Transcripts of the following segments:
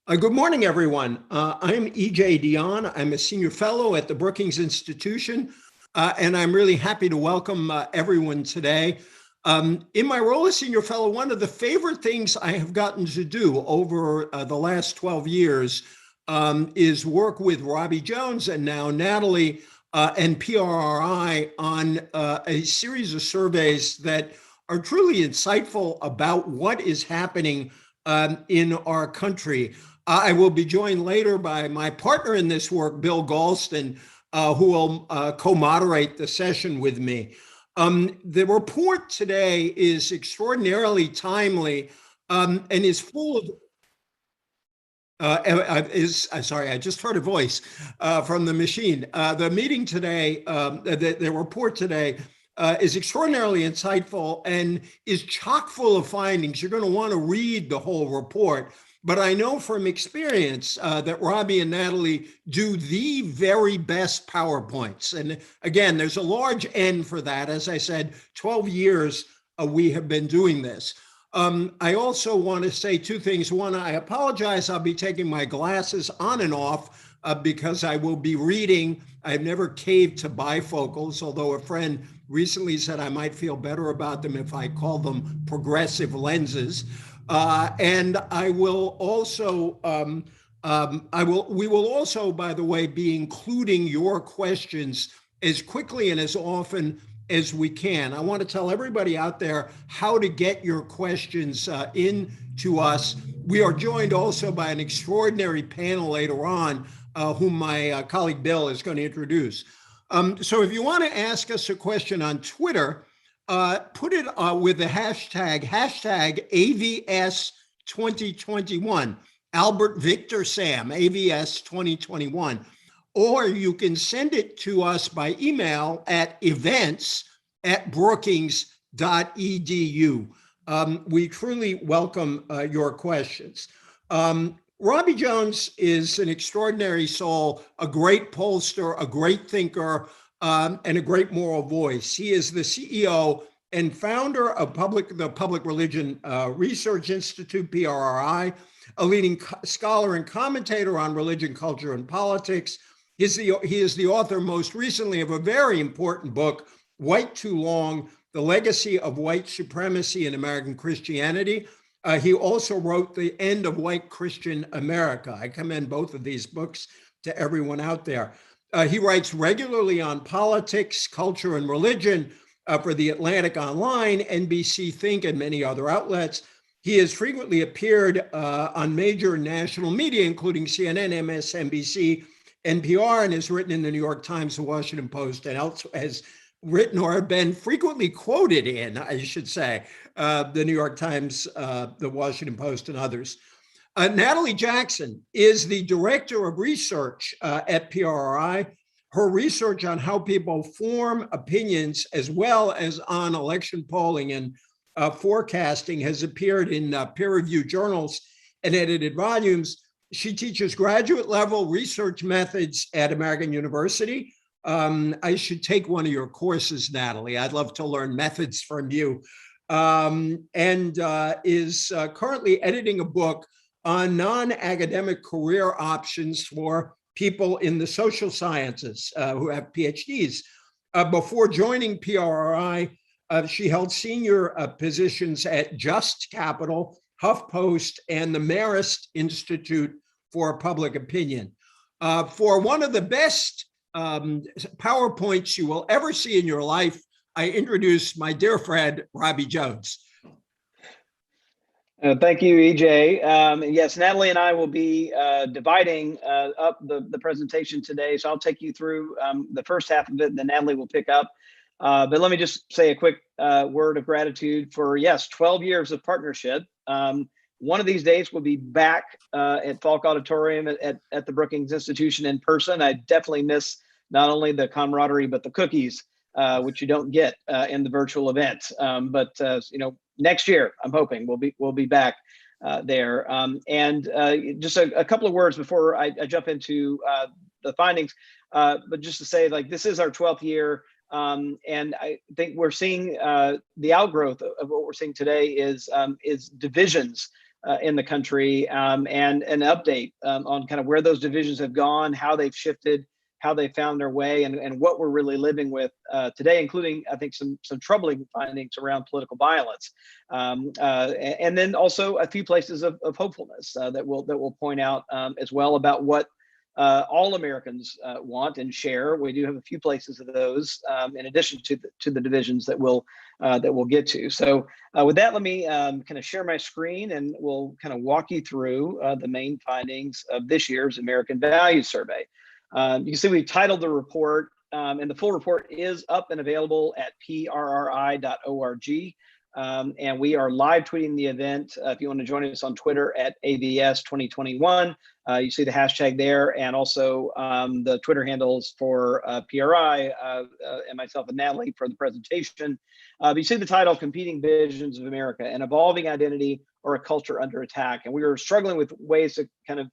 Good morning, everyone. I'm E.J. Dion. I'm a senior fellow at the Brookings Institution, and I'm really happy to welcome everyone today. In my role as senior fellow, one of the favorite things I have gotten to do over the last 12 years is work with Robbie Jones and now Natalie and PRRI on a series of surveys that are truly insightful about what is happening in our country. I will be joined later by my partner in this work, Bill Galston, who will co-moderate the session with me. The report today is extraordinarily timely and is full of sorry, I just heard a voice from the machine. The meeting today, the report today is extraordinarily insightful and is chock full of findings. You're going to want to read the whole report. But I know from experience that Robbie and Natalie do the very best PowerPoints. And again, there's a large N for that. As I said, 12 years we have been doing this. I also want to say two things. One, I apologize. I'll be taking my glasses on and off because I will be reading. I've never caved to bifocals, although a friend recently said I might feel better about them if I call them progressive lenses. And I will also, we will also, by the way, be including your questions as quickly and as often as we can. I want to tell everybody out there how to get your questions in to us. We are joined also by an extraordinary panel later on, whom my colleague Bill is going to introduce. So if you want to ask us a question on Twitter, put it with the hashtag AVS 2021, Albert Victor Sam, AVS 2021. Or you can send it to us by email at events@brookings.edu. We truly welcome your questions. Robbie Jones is an extraordinary soul, a great pollster, a great thinker, and a great moral voice. He is the CEO and founder of the Public Religion Research Institute, PRRI, a leading scholar and commentator on religion, culture, and politics. He is the author most recently of a very important book, White Too Long, The Legacy of White Supremacy in American Christianity. He also wrote The End of White Christian America. I commend both of these books to everyone out there. He writes regularly on politics, culture, and religion for The Atlantic Online, NBC Think, and many other outlets. He has frequently appeared on major national media, including CNN, MSNBC, NPR, and has written in the New York Times, the Washington Post, and elsewhere, has written or been frequently quoted in, I should say, the New York Times, the Washington Post, and others. Natalie Jackson is the director of research at PRRI. Her research on how people form opinions, as well as on election polling and forecasting, has appeared in peer-reviewed journals and edited volumes. She teaches graduate level research methods at American University. I should take one of your courses, Natalie. I'd love to learn methods from you. And is currently editing a book on non-academic career options for people in the social sciences who have PhDs. Before joining PRRI, she held senior positions at Just Capital, HuffPost, and the Marist Institute for Public Opinion. For one of the best PowerPoints you will ever see in your life, I introduce my dear friend, Robbie Jones. Thank you, EJ. Yes, Natalie and I will be dividing up the presentation today. So I'll take you through the first half of it, and then Natalie will pick up. But let me just say a quick word of gratitude for, yes, 12 years of partnership. One of these days we'll be back at Falk Auditorium at the Brookings Institution in person. I definitely miss not only the camaraderie, but the cookies, which you don't get in the virtual event. But you know, next year, I'm hoping we'll be back there. Just a couple of words before I jump into the findings, but just to say, like, this is our 12th year. And I think we're seeing the outgrowth of what we're seeing today is divisions in the country, and an update on kind of where those divisions have gone, how they've shifted, how they found their way, and what we're really living with today, including, I think, some troubling findings around political violence, and then also a few places of hopefulness that we'll point out as well about what all Americans want and share. We do have a few places of those, in addition to the divisions that we'll get to. So with that, let me kind of share my screen, and we'll kind of walk you through the main findings of this year's American Values Survey. You can see we've titled the report, and the full report is up and available at prri.org. And we are live tweeting the event. If you want to join us on Twitter at AVS 2021, you see the hashtag there, and also the Twitter handles for PRI and myself and Natalie for the presentation. You see the title, Competing Visions of America, an Evolving Identity or a Culture Under Attack. And we were struggling with ways to kind of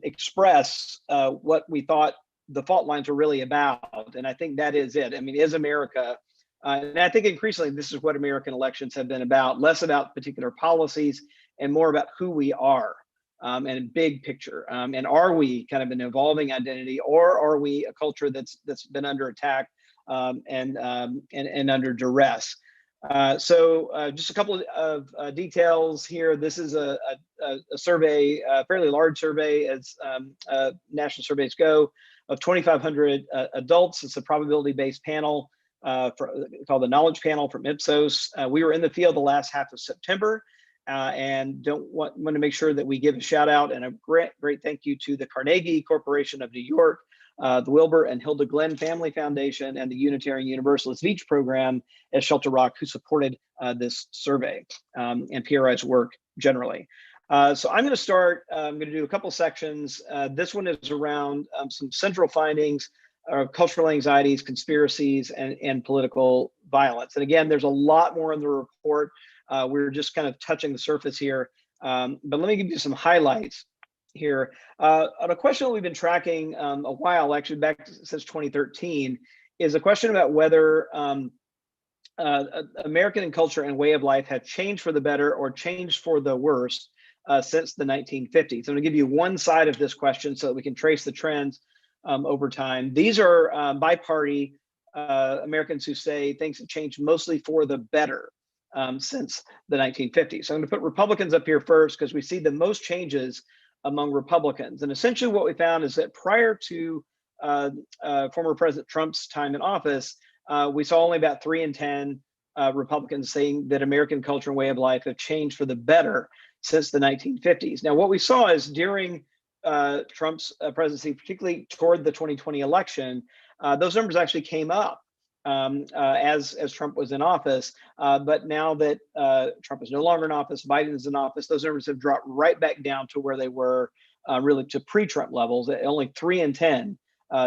express what we thought the fault lines were really about. And I think that is it. I mean, is America, and I think increasingly this is what American elections have been about, less about particular policies and more about who we are, and big picture. And are we kind of an evolving identity, or are we a culture that's been under attack and under duress? So just a couple of details here. This is a survey, a fairly large survey as national surveys go, of 2,500 adults. It's a probability-based panel called the Knowledge Panel from Ipsos. We were in the field the last half of September, and want to make sure that we give a shout out and a great thank you to the Carnegie Corporation of New York, the Wilbur and Hilda Glenn Family Foundation, and the Unitarian Universalist Beach Program at Shelter Rock, who supported this survey and PRI's work generally. So I'm going to start. I'm going to do a couple sections. This one is around some central findings of cultural anxieties, conspiracies, and political violence. And again, there's a lot more in the report. We're just kind of touching the surface here. But let me give you some highlights here. On a question that we've been tracking a while, actually back since 2013, is a question about whether American culture and way of life have changed for the better or changed for the worse since the 1950s. I'm going to give you one side of this question so that we can trace the trends over time. These are bi-party Americans who say things have changed mostly for the better since the 1950s. So I'm going to put Republicans up here first because we see the most changes among Republicans. And essentially what we found is that prior to former President Trump's time in office, we saw only about 3 in 10 Republicans saying that American culture and way of life have changed for the better since the 1950s. Now, what we saw is during Trump's presidency, particularly toward the 2020 election, those numbers actually came up as Trump was in office. But now that Trump is no longer in office, Biden is in office, those numbers have dropped right back down to where they were really to pre-Trump levels, at only 3 in 10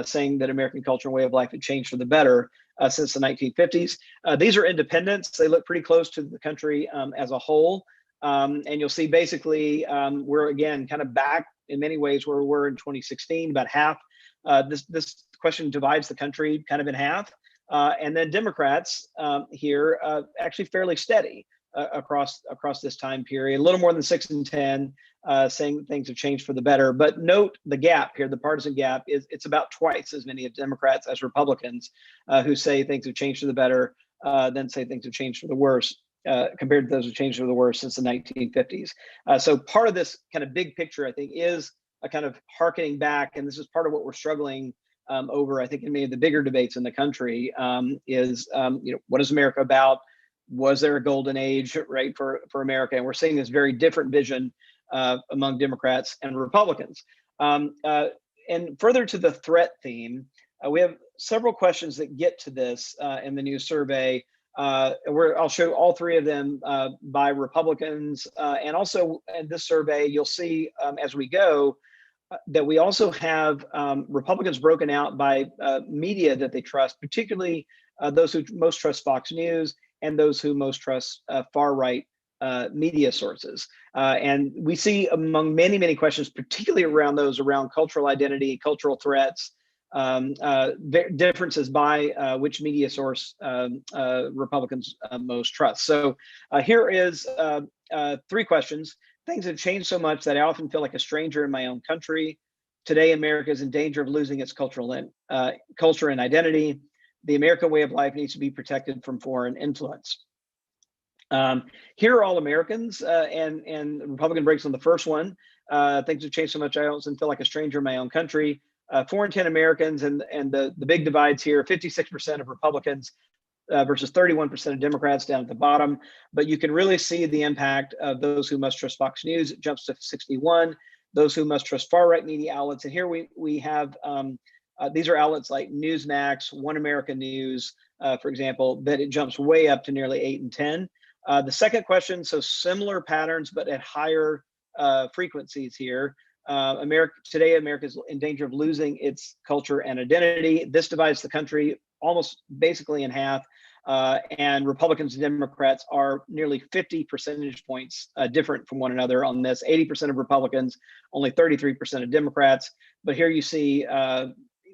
saying that American culture and way of life had changed for the better since the 1950s. These are independents. They look pretty close to the country as a whole. And you'll see basically we're again kind of back in many ways where we were in 2016, about half. This question divides the country kind of in half. And then Democrats here actually fairly steady across this time period, a little more than 6 in 10 saying things have changed for the better. But note the gap here, the partisan gap, is it's about twice as many of Democrats as Republicans who say things have changed for the better than say things have changed for the worse. Compared to those who changed for the worse since the 1950s. So part of this kind of big picture, I think, is a kind of harkening back, and this is part of what we're struggling over, I think, in many of the bigger debates in the country, is what is America about? Was there a golden age, right, for America? And we're seeing this very different vision among Democrats and Republicans. And further to the threat theme, we have several questions that get to this in the new survey. I'll show all 3 of them by Republicans. And also in this survey, you'll see as we go that we also have Republicans broken out by media that they trust, particularly those who most trust Fox News and those who most trust far-right media sources. And we see among many, many questions, particularly around those around cultural identity, cultural threats, differences by which media source Republicans most trust. So here is 3 questions things have changed so much that I often feel like a stranger in my own country. Today, America is in danger of losing its culture and identity. The American way of life needs to be protected from foreign influence. Here are all Americans, and Republican breaks on the first one. Things have changed so much I often feel like a stranger in my own country. 4 in 10 Americans, and the big divides here: 56% of Republicans versus 31% of Democrats down at the bottom. But you can really see the impact of those who must trust Fox News. It jumps to 61. Those who must trust far-right media outlets. And here we have, these are outlets like Newsmax, One America News, for example, that it jumps way up to nearly 8 and 10. The second question, so similar patterns, but at higher frequencies here. Today, America is in danger of losing its culture and identity. This divides the country almost basically in half. And Republicans and Democrats are nearly 50 percentage points different from one another on this. 80% of Republicans, only 33% of Democrats. But here you see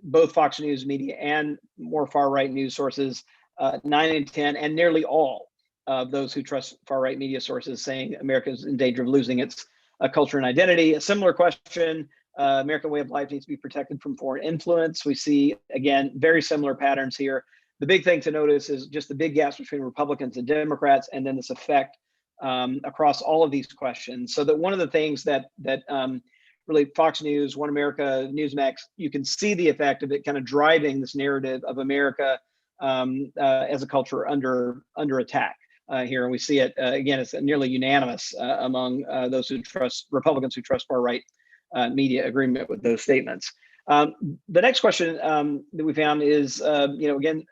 both Fox News media and more far-right news sources, 9 and 10, and nearly all of those who trust far-right media sources saying America is in danger of losing its culture and identity. A similar question, American way of life needs to be protected from foreign influence. We see, again, very similar patterns here. The big thing to notice is just the big gaps between Republicans and Democrats, and then this effect across all of these questions. So that one of the things that really Fox News, One America, Newsmax, you can see the effect of it kind of driving this narrative of America as a culture under attack here. And we see it, again, it's nearly unanimous among those who trust, Republicans who trust far-right media, agreement with those statements. The next question that we found is, again,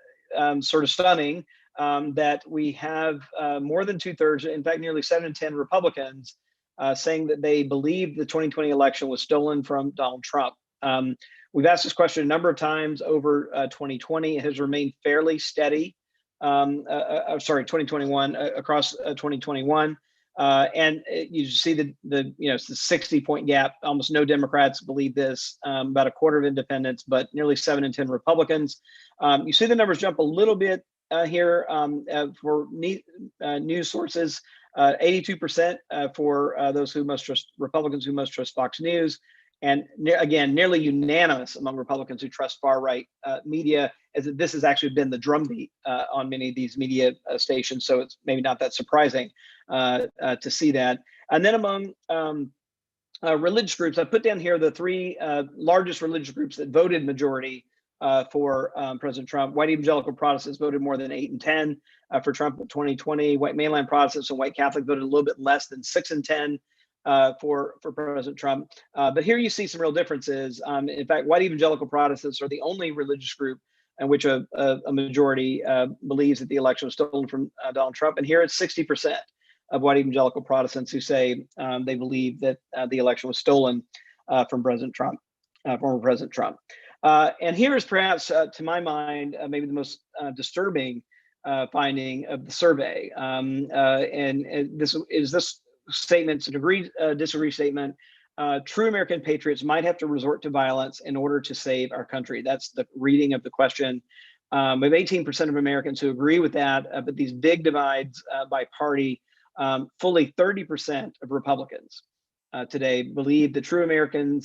sort of stunning, that we have more than 2/3, in fact, nearly 7 in 10 Republicans saying that they believe the 2020 election was stolen from Donald Trump. We've asked this question a number of times over 2020. It has remained fairly steady. 2021 across 2021. And you see the 60-point gap. Almost no Democrats believe this, about a quarter of independents, but nearly 7 in 10 Republicans. You see the numbers jump a little bit here for news sources. 82% for those who must trust, Republicans who must trust Fox News. And again, nearly unanimous among Republicans who trust far-right media, as this has actually been the drumbeat on many of these media stations. So it's maybe not that surprising to see that. And then among religious groups, I put down here the 3 largest religious groups that voted majority for President Trump. White evangelical Protestants voted more than 8 and 10 for Trump in 2020. White mainline Protestants and white Catholic voted a little bit less than 6 and 10 for President Trump. But here you see some real differences. In fact, white evangelical Protestants are the only religious group in which a majority believes that the election was stolen from Donald Trump. And here it's 60% of white evangelical Protestants who say they believe that the election was stolen from President Trump, former President Trump. And here is perhaps, to my mind, maybe the most disturbing finding of the survey. And this statement, it's a disagree statement. True American patriots might have to resort to violence in order to save our country. That's the reading of the question. We have 18% of Americans who agree with that, but these big divides by party, fully 30% of Republicans today believe that true American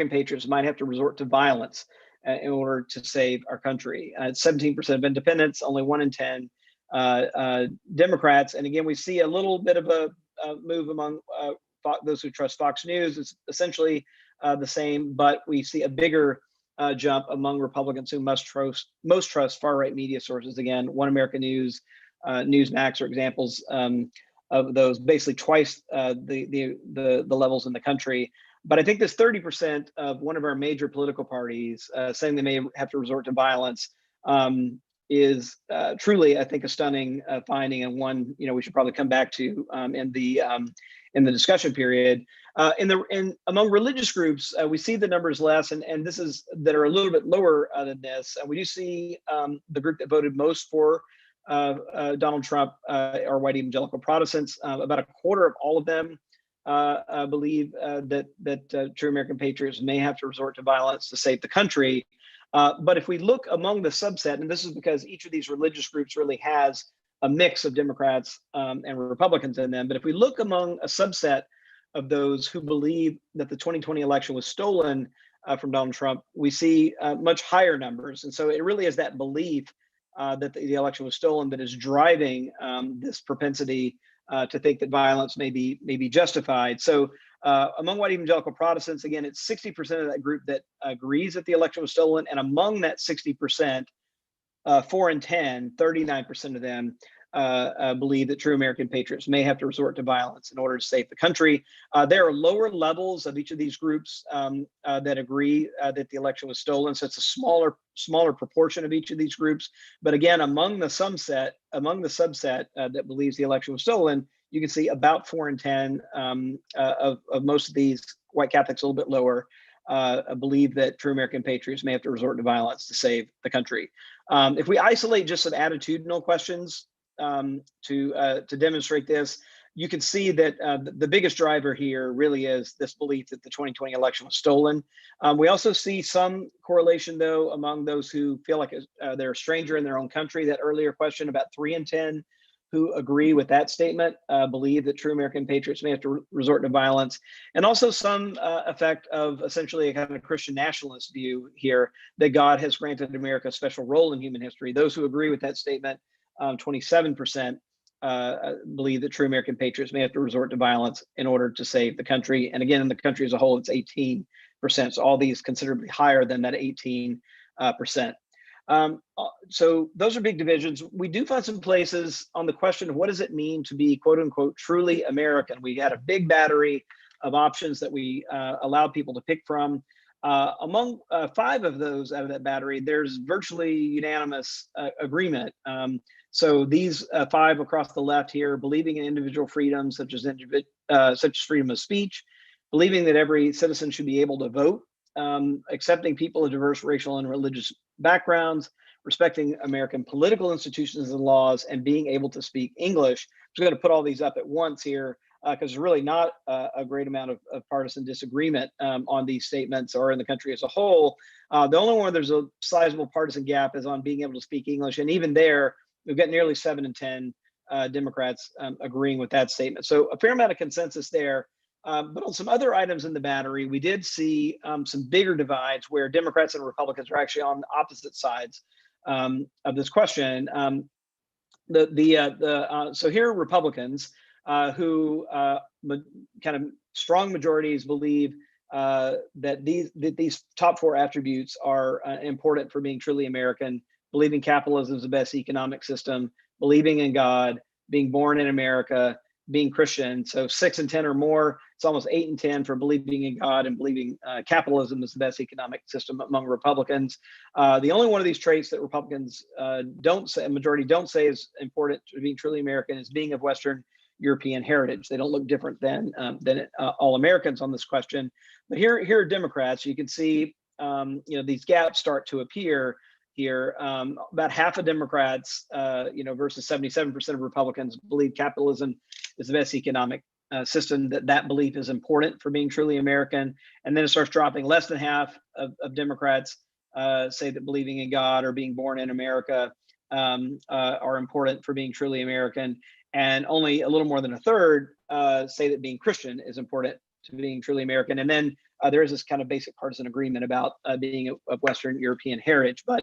patriots might have to resort to violence in order to save our country. 17% of independents, only 1 in 10 Democrats. And again, we see a little bit of a move among those who trust Fox News. It's essentially the same, but we see a bigger jump among Republicans who most trust far-right media sources. Again, One America News, Newsmax are examples of those, basically twice the levels in the country. But I think this 30% of one of our major political parties saying they may have to resort to violence is truly, I think, a stunning finding, and one we should probably come back to in the discussion period. Among religious groups, we see the numbers less, and this is that are a little bit lower than this. We do see the group that voted most for Donald Trump are white evangelical Protestants. About a quarter of all of them believe that true American patriots may have to resort to violence to save the country. But if we look among the subset, and this is because each of these religious groups really has a mix of Democrats and Republicans in them, but if we look among a subset of those who believe that the 2020 election was stolen from Donald Trump, we see much higher numbers. And so it really is that belief that the election was stolen that is driving this propensity to think that violence may be justified. So among white evangelical Protestants, again, it's 60% of that group that agrees that the election was stolen. And among that 60%, 4 in 10, 39% of them believe that true American patriots may have to resort to violence in order to save the country. There are lower levels of each of these groups that agree that the election was stolen. So it's a smaller proportion of each of these groups. But again, among the subset that believes the election was stolen, you can see about 4 in 10 of most of these white Catholics, a little bit lower, believe that true American patriots may have to resort to violence to save the country. If we isolate just some attitudinal questions to demonstrate this, you can see that the biggest driver here really is this belief that the 2020 election was stolen. We also see some correlation, though, among those who feel like they're a stranger in their own country. That earlier question, about 3 in 10 who agree with that statement, believe that true American patriots may have to resort to violence, and also some effect of essentially a kind of Christian nationalist view here that God has granted America a special role in human history. Those who agree with that statement, 27% believe that true American patriots may have to resort to violence in order to save the country. And again, in the country as a whole, it's 18%. So all these considerably higher than that 18%. So those are big divisions. We do find some places on the question of what does it mean to be quote unquote truly American. We had a big battery of options that we allowed people to pick from. Among 5 of those out of that battery, there's virtually unanimous agreement. So these 5 across the left here, believing in individual freedoms such as freedom of speech, believing that every citizen should be able to vote, accepting people of diverse racial and religious backgrounds, respecting American political institutions and laws, and being able to speak English. I'm just going to put all these up at once here because there's really not a great amount of partisan disagreement on these statements or in the country as a whole. The only one there's a sizable partisan gap is on being able to speak English. And even there, we've got nearly 7 in 10 Democrats agreeing with that statement. So a fair amount of consensus there. But on some other items in the battery, we did see some bigger divides where Democrats and Republicans are actually on opposite sides of this question. So here are Republicans who kind of strong majorities believe that these top 4 attributes are important for being truly American: believing capitalism is the best economic system, believing in God, being born in America, being Christian. So 6 and 10 or more. It's almost 8 and 10 for believing in God and believing capitalism is the best economic system among Republicans. The only one of these traits that Republicans majority don't say is important to being truly American is being of Western European heritage. They don't look different than all Americans on this question. But here are Democrats. You can see these gaps start to appear here. About half of Democrats, versus 77% of Republicans believe capitalism is the best economic system, that belief is important for being truly American. And then it starts dropping. Less than half of Democrats say that believing in God or being born in America are important for being truly American. And only a little more than a third say that being Christian is important to being truly American. And then there is this kind of basic partisan agreement about being of Western European heritage. But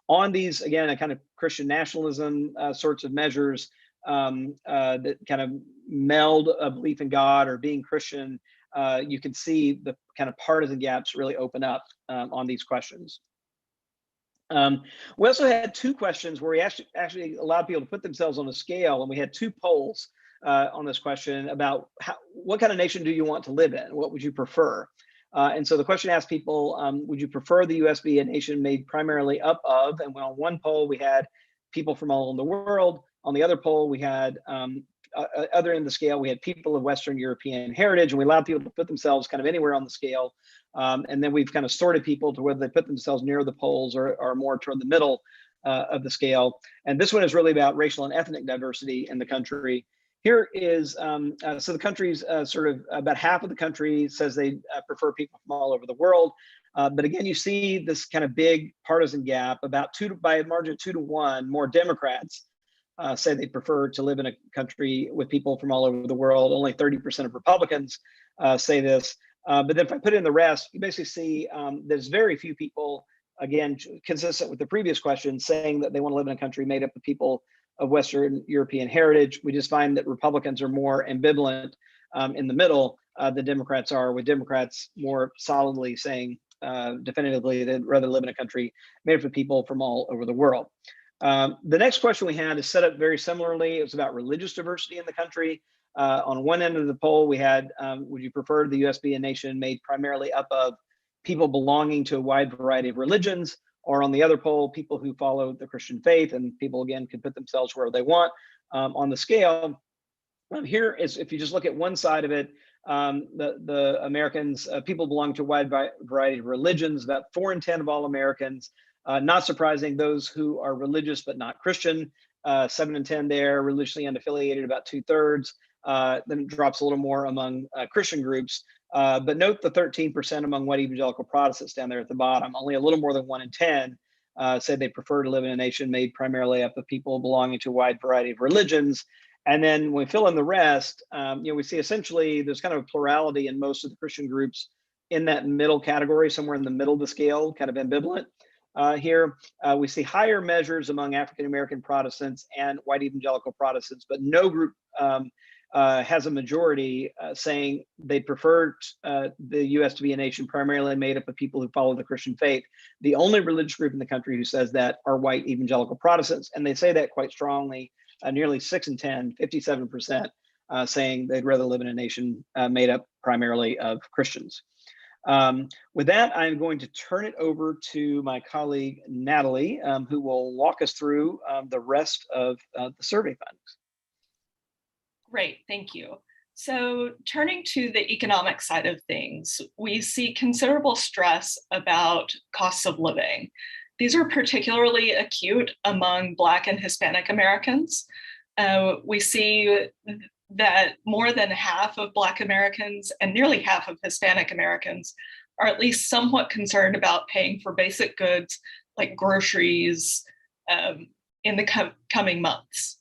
on these, again, a kind of Christian nationalism sorts of measures that kind of meld a belief in God or being Christian, you can see the kind of partisan gaps really open up on these questions. We also had 2 questions where we actually allowed people to put themselves on a scale, and we had 2 polls on this question about what kind of nation do you want to live in? What would you prefer? And so the question asked people, would you prefer the US be a nation made primarily up of? And on one poll, we had people from all over the world. On the other poll, we had other end of the scale, we had people of Western European heritage, and we allowed people to put themselves kind of anywhere on the scale. And then we've kind of sorted people to whether they put themselves near the poles or more toward the middle of the scale. And this one is really about racial and ethnic diversity in the country. Here is, so the country's sort of about half of the country says they prefer people from all over the world. But again, you see this kind of big partisan gap, about by a margin of 2 to 1, more Democrats say they prefer to live in a country with people from all over the world. Only 30% of Republicans say this. But then if I put in the rest, you basically see there's very few people, again, consistent with the previous question, saying that they want to live in a country made up of people of Western European heritage. We just find that Republicans are more ambivalent in the middle than Democrats are, with Democrats more solidly saying definitively they'd rather live in a country made up of people from all over the world. The next question we had is set up very similarly. It was about religious diversity in the country. On one end of the poll, we had, would you prefer the US be a nation made primarily up of people belonging to a wide variety of religions? Or on the other poll, people who follow the Christian faith, and people, again, can put themselves wherever they want on the scale. Here is, if you just look at one side of it, the Americans, people belong to a wide variety of religions, about 4 in 10 of all Americans. Not surprising, those who are religious but not Christian, 7 in 10 there, religiously unaffiliated, about 2/3. Then it drops a little more among Christian groups. But note the 13% among white evangelical Protestants down there at the bottom. Only a little more than 1 in 10 said they prefer to live in a nation made primarily up of people belonging to a wide variety of religions. And then when we fill in the rest, we see essentially there's kind of a plurality in most of the Christian groups in that middle category, somewhere in the middle of the scale, kind of ambivalent. Here, we see higher measures among African-American Protestants and white evangelical Protestants, but no group has a majority saying they prefer the U.S. to be a nation primarily made up of people who follow the Christian faith. The only religious group in the country who says that are white evangelical Protestants, and they say that quite strongly, nearly 6 in 10, 57%, saying they'd rather live in a nation made up primarily of Christians. With that, I'm going to turn it over to my colleague, Natalie, who will walk us through the rest of the survey findings. Great, thank you. So turning to the economic side of things, we see considerable stress about costs of living. These are particularly acute among Black and Hispanic Americans. We see that more than half of Black Americans and nearly half of Hispanic Americans are at least somewhat concerned about paying for basic goods like groceries in the coming months.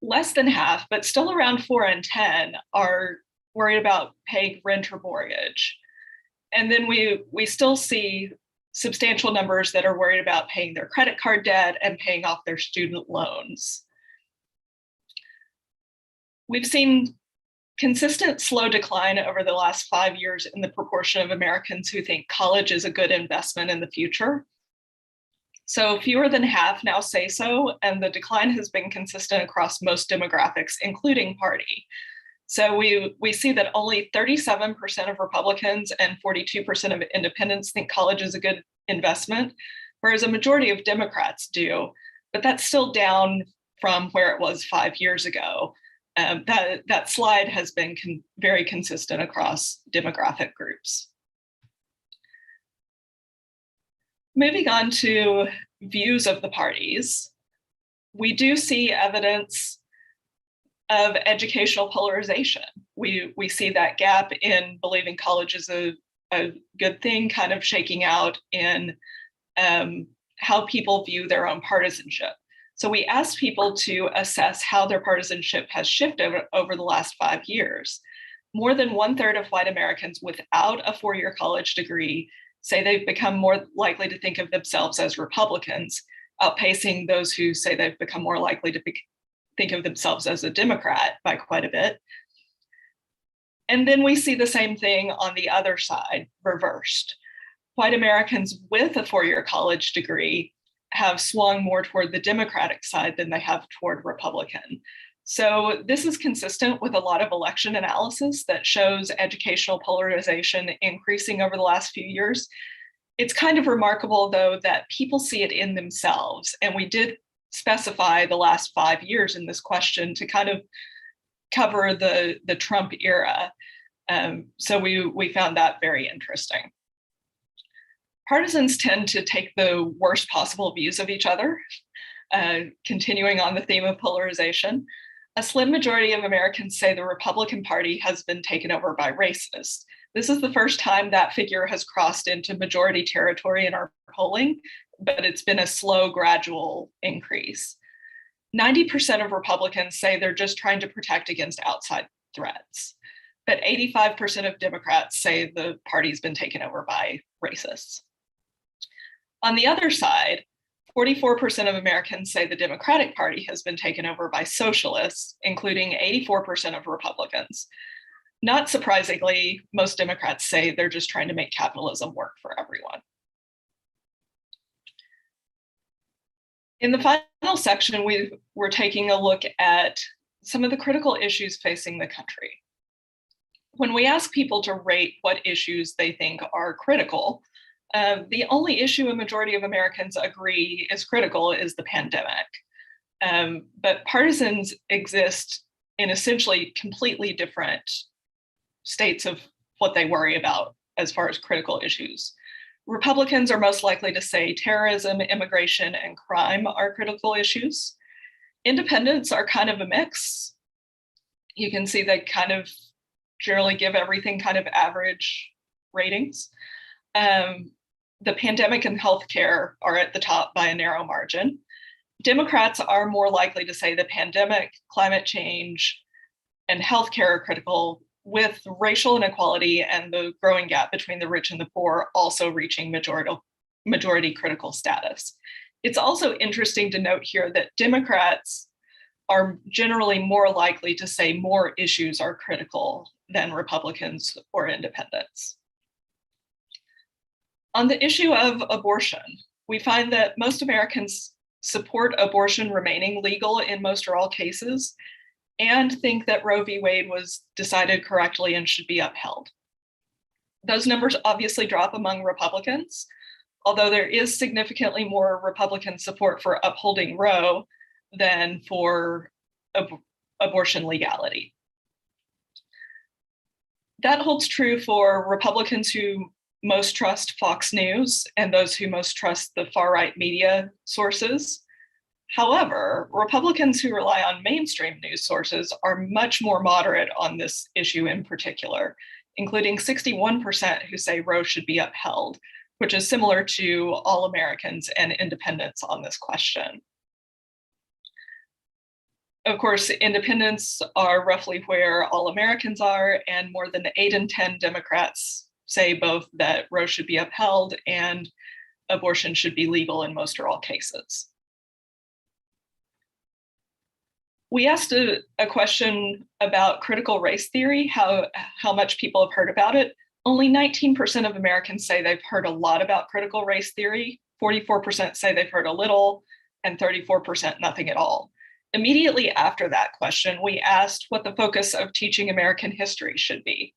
Less than half, but still around 4 in 10, are worried about paying rent or mortgage. And then we still see substantial numbers that are worried about paying their credit card debt and paying off their student loans. We've seen consistent slow decline over the last 5 years in the proportion of Americans who think college is a good investment in the future. So fewer than half now say so, and the decline has been consistent across most demographics, including party. So we see that only 37% of Republicans and 42% of independents think college is a good investment, whereas a majority of Democrats do, but that's still down from where it was 5 years ago. That slide has been very consistent across demographic groups. Moving on to views of the parties, we do see evidence of educational polarization. We see that gap in believing college is a good thing kind of shaking out in how people view their own partisanship. So we asked people to assess how their partisanship has shifted over the last 5 years. More than 1/3 of white Americans without a 4-year college degree say they've become more likely to think of themselves as Republicans, outpacing those who say they've become more likely to think of themselves as a Democrat by quite a bit. And then we see the same thing on the other side, reversed. White Americans with a 4-year college degree have swung more toward the Democratic side than they have toward Republican. So this is consistent with a lot of election analysis that shows educational polarization increasing over the last few years. It's kind of remarkable, though, that people see it in themselves. And we did specify the last 5 years in this question to kind of cover the Trump era. So we found that very interesting. Partisans tend to take the worst possible views of each other, continuing on the theme of polarization. A slim majority of Americans say the Republican Party has been taken over by racists. This is the first time that figure has crossed into majority territory in our polling, but it's been a slow, gradual increase. 90% of Republicans say they're just trying to protect against outside threats. But 85% of Democrats say the party's been taken over by racists. On the other side, 44% of Americans say the Democratic Party has been taken over by socialists, including 84% of Republicans. Not surprisingly, most Democrats say they're just trying to make capitalism work for everyone. In the final section, we're taking a look at some of the critical issues facing the country. When we ask people to rate what issues they think are critical, the only issue a majority of Americans agree is critical is the pandemic. But partisans exist in essentially completely different states of what they worry about as far as critical issues. Republicans are most likely to say terrorism, immigration, and crime are critical issues. Independents are kind of a mix. You can see they kind of generally give everything kind of average ratings. The pandemic and healthcare are at the top by a narrow margin. Democrats are more likely to say the pandemic, climate change, and healthcare are critical, with racial inequality and the growing gap between the rich and the poor also reaching majority critical status. It's also interesting to note here that Democrats are generally more likely to say more issues are critical than Republicans or independents. On the issue of abortion, we find that most Americans support abortion remaining legal in most or all cases, and think that Roe v. Wade was decided correctly and should be upheld. Those numbers obviously drop among Republicans, although there is significantly more Republican support for upholding Roe than for abortion legality. That holds true for Republicans who most trust Fox News and those who most trust the far-right media sources. However, Republicans who rely on mainstream news sources are much more moderate on this issue in particular, including 61% who say Roe should be upheld, which is similar to all Americans and independents on this question. Of course, independents are roughly where all Americans are, and more than 8 in 10 Democrats say both that Roe should be upheld and abortion should be legal in most or all cases. We asked a question about critical race theory, how much people have heard about it. Only 19% of Americans say they've heard a lot about critical race theory, 44% say they've heard a little, and 34% nothing at all. Immediately after that question, we asked what the focus of teaching American history should be.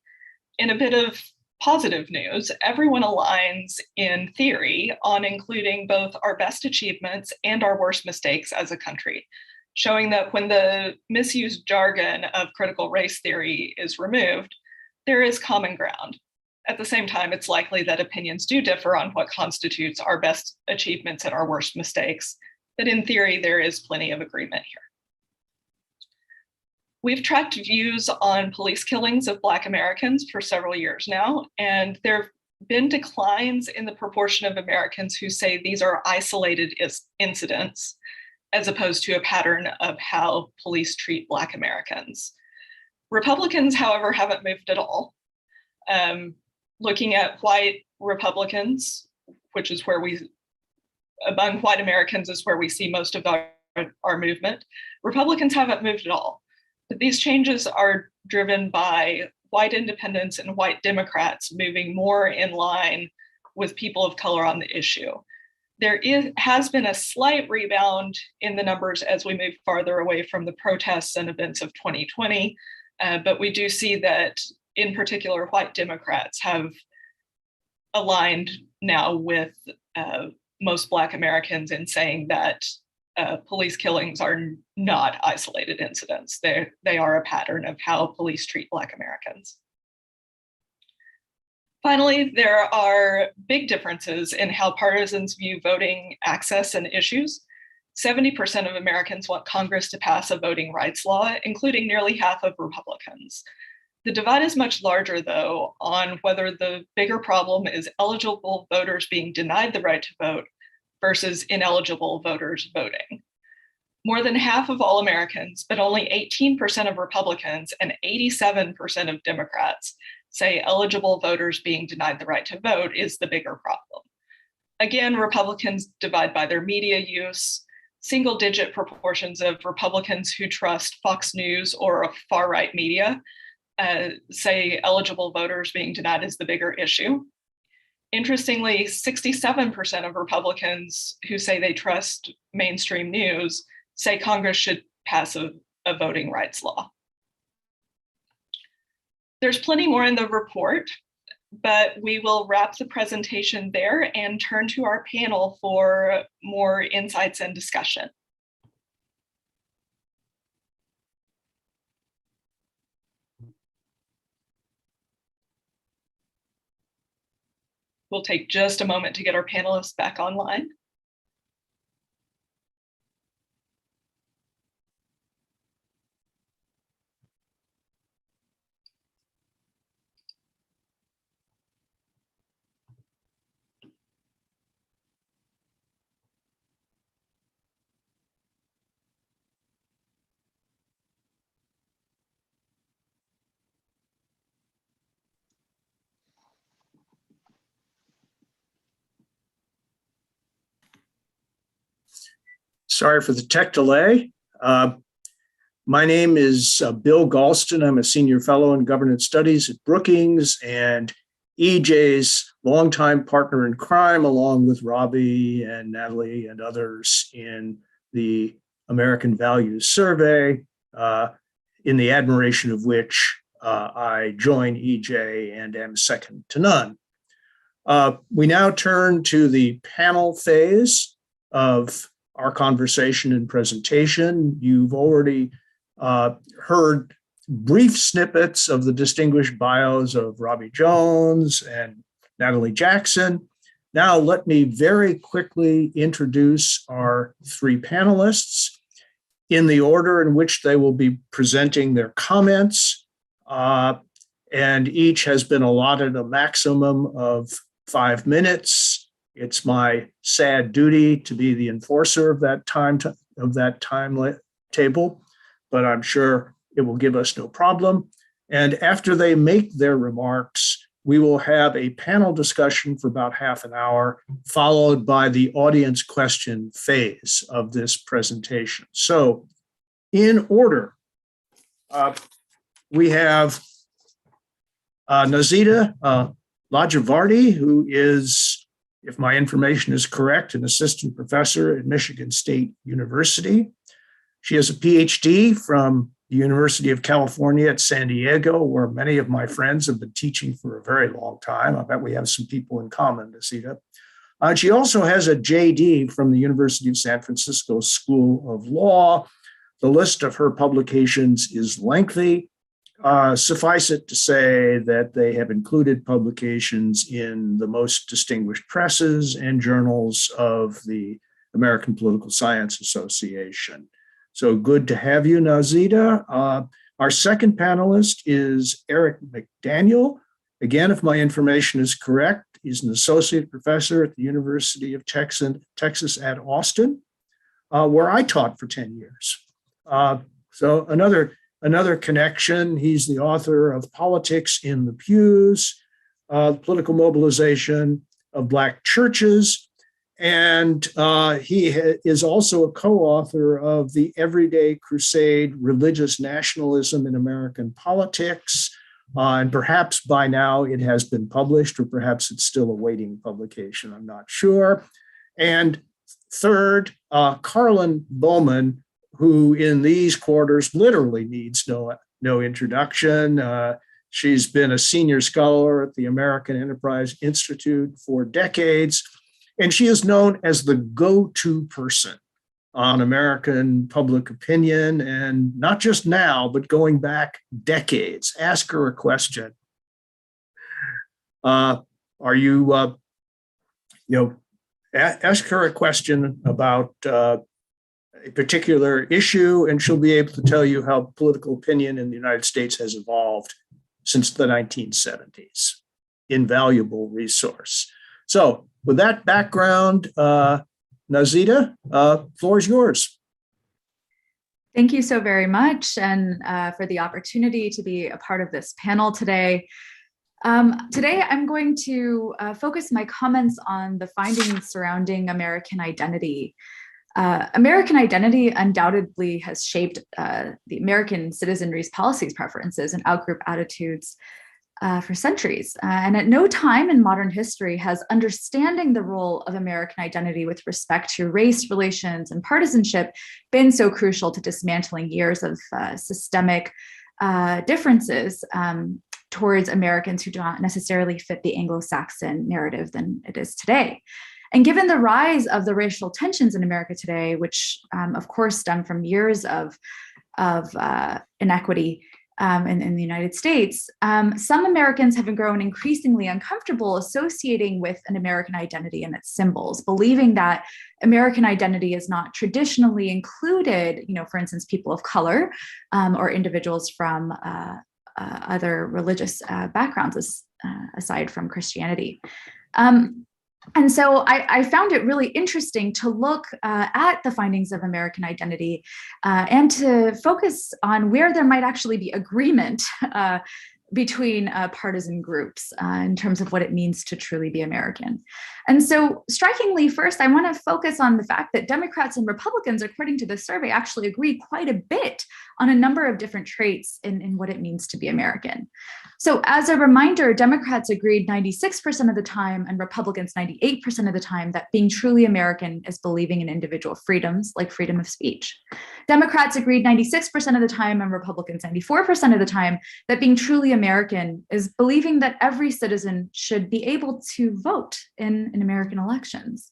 In a bit of positive news, everyone aligns in theory on including both our best achievements and our worst mistakes as a country, showing that when the misused jargon of critical race theory is removed, there is common ground. At the same time, it's likely that opinions do differ on what constitutes our best achievements and our worst mistakes, but in theory, there is plenty of agreement here. We've tracked views on police killings of Black Americans for several years now, and there have been declines in the proportion of Americans who say these are isolated incidents, as opposed to a pattern of how police treat Black Americans. Republicans, however, haven't moved at all. Looking at white Republicans, which is where among white Americans is where we see most of our movement, Republicans haven't moved at all. But these changes are driven by white independents and white Democrats moving more in line with people of color on the issue. There has been a slight rebound in the numbers as we move farther away from the protests and events of 2020, but we do see that, in particular, white Democrats have aligned now with most Black Americans in saying that police killings are not isolated incidents. They are a pattern of how police treat Black Americans. Finally, there are big differences in how partisans view voting access and issues. 70% of Americans want Congress to pass a voting rights law, including nearly half of Republicans. The divide is much larger, though, on whether the bigger problem is eligible voters being denied the right to vote versus ineligible voters voting. More than half of all Americans, but only 18% of Republicans and 87% of Democrats say eligible voters being denied the right to vote is the bigger problem. Again, Republicans divide by their media use. Single-digit proportions of Republicans who trust Fox News or far-right media say eligible voters being denied is the bigger issue. Interestingly, 67% of Republicans who say they trust mainstream news say Congress should pass a voting rights law. There's plenty more in the report, but we will wrap the presentation there and turn to our panel for more insights and discussion. We'll take just a moment to get our panelists back online. Sorry for the tech delay. My name is Bill Galston. I'm a senior fellow in governance studies at Brookings and EJ's longtime partner in crime, along with Robbie and Natalie and others in the American Values Survey, in the admiration of which I join EJ and am second to none. We now turn to the panel phase of our conversation and presentation. You've already heard brief snippets of the distinguished bios of Robbie Jones and Natalie Jackson. Now let me very quickly introduce our three panelists in the order in which they will be presenting their comments, and each has been allotted a maximum of 5 minutes. It's my sad duty to be the enforcer of that time table, but I'm sure it will give us no problem. And after they make their remarks, we will have a panel discussion for about half an hour, followed by the audience question phase of this presentation. So in order, we have Nazita Lajavardi, who is, if my information is correct, an assistant professor at Michigan State University. She has a PhD from the University of California at San Diego, where many of my friends have been teaching for a very long time. I bet we have some people in common, Nazita. She also has a JD from the University of San Francisco School of Law. The list of her publications is lengthy. Suffice it to say that they have included publications in the most distinguished presses and journals of the American Political Science Association. So good to have you, Nazita. Our second panelist is Eric McDaniel. Again, if my information is correct, he's an associate professor at the University of Texas at Austin, where I taught for 10 years. So another connection. He's the author of Politics in the Pews, Political Mobilization of Black Churches, and he is also a co-author of The Everyday Crusade, Religious Nationalism in American Politics, and perhaps by now it has been published, or perhaps it's still awaiting publication, I'm not sure. And third, Carlin Bowman, who in these quarters literally needs no introduction. She's been a senior scholar at the American Enterprise Institute for decades, and she is known as the go-to person on American public opinion, and not just now, but going back decades. Ask her a question. Ask her a question about a particular issue, and she'll be able to tell you how political opinion in the United States has evolved since the 1970s. Invaluable resource. So with that background, Nazita, floor is yours. Thank you so very much, and for the opportunity to be a part of this panel today. Today, I'm going to focus my comments on the findings surrounding American identity. American identity undoubtedly has shaped the American citizenry's policies, preferences, and outgroup attitudes for centuries. And at no time in modern history has understanding the role of American identity with respect to race relations and partisanship been so crucial to dismantling years of systemic differences towards Americans who do not necessarily fit the Anglo-Saxon narrative than it is today. And given the rise of the racial tensions in America today, which of course stem from years of inequity in the United States, some Americans have grown increasingly uncomfortable associating with an American identity and its symbols, believing that American identity is not traditionally included, for instance, people of color or individuals from other religious backgrounds aside from Christianity. And so I found it really interesting to look at the findings of American identity and to focus on where there might actually be agreement between partisan groups in terms of what it means to truly be American. And so strikingly, first, I want to focus on the fact that Democrats and Republicans, according to this survey, actually agree quite a bit on a number of different traits in what it means to be American. So as a reminder, Democrats agreed 96% of the time and Republicans 98% of the time that being truly American is believing in individual freedoms like freedom of speech. Democrats agreed 96% of the time and Republicans 94% of the time that being truly American is believing that every citizen should be able to vote in American elections.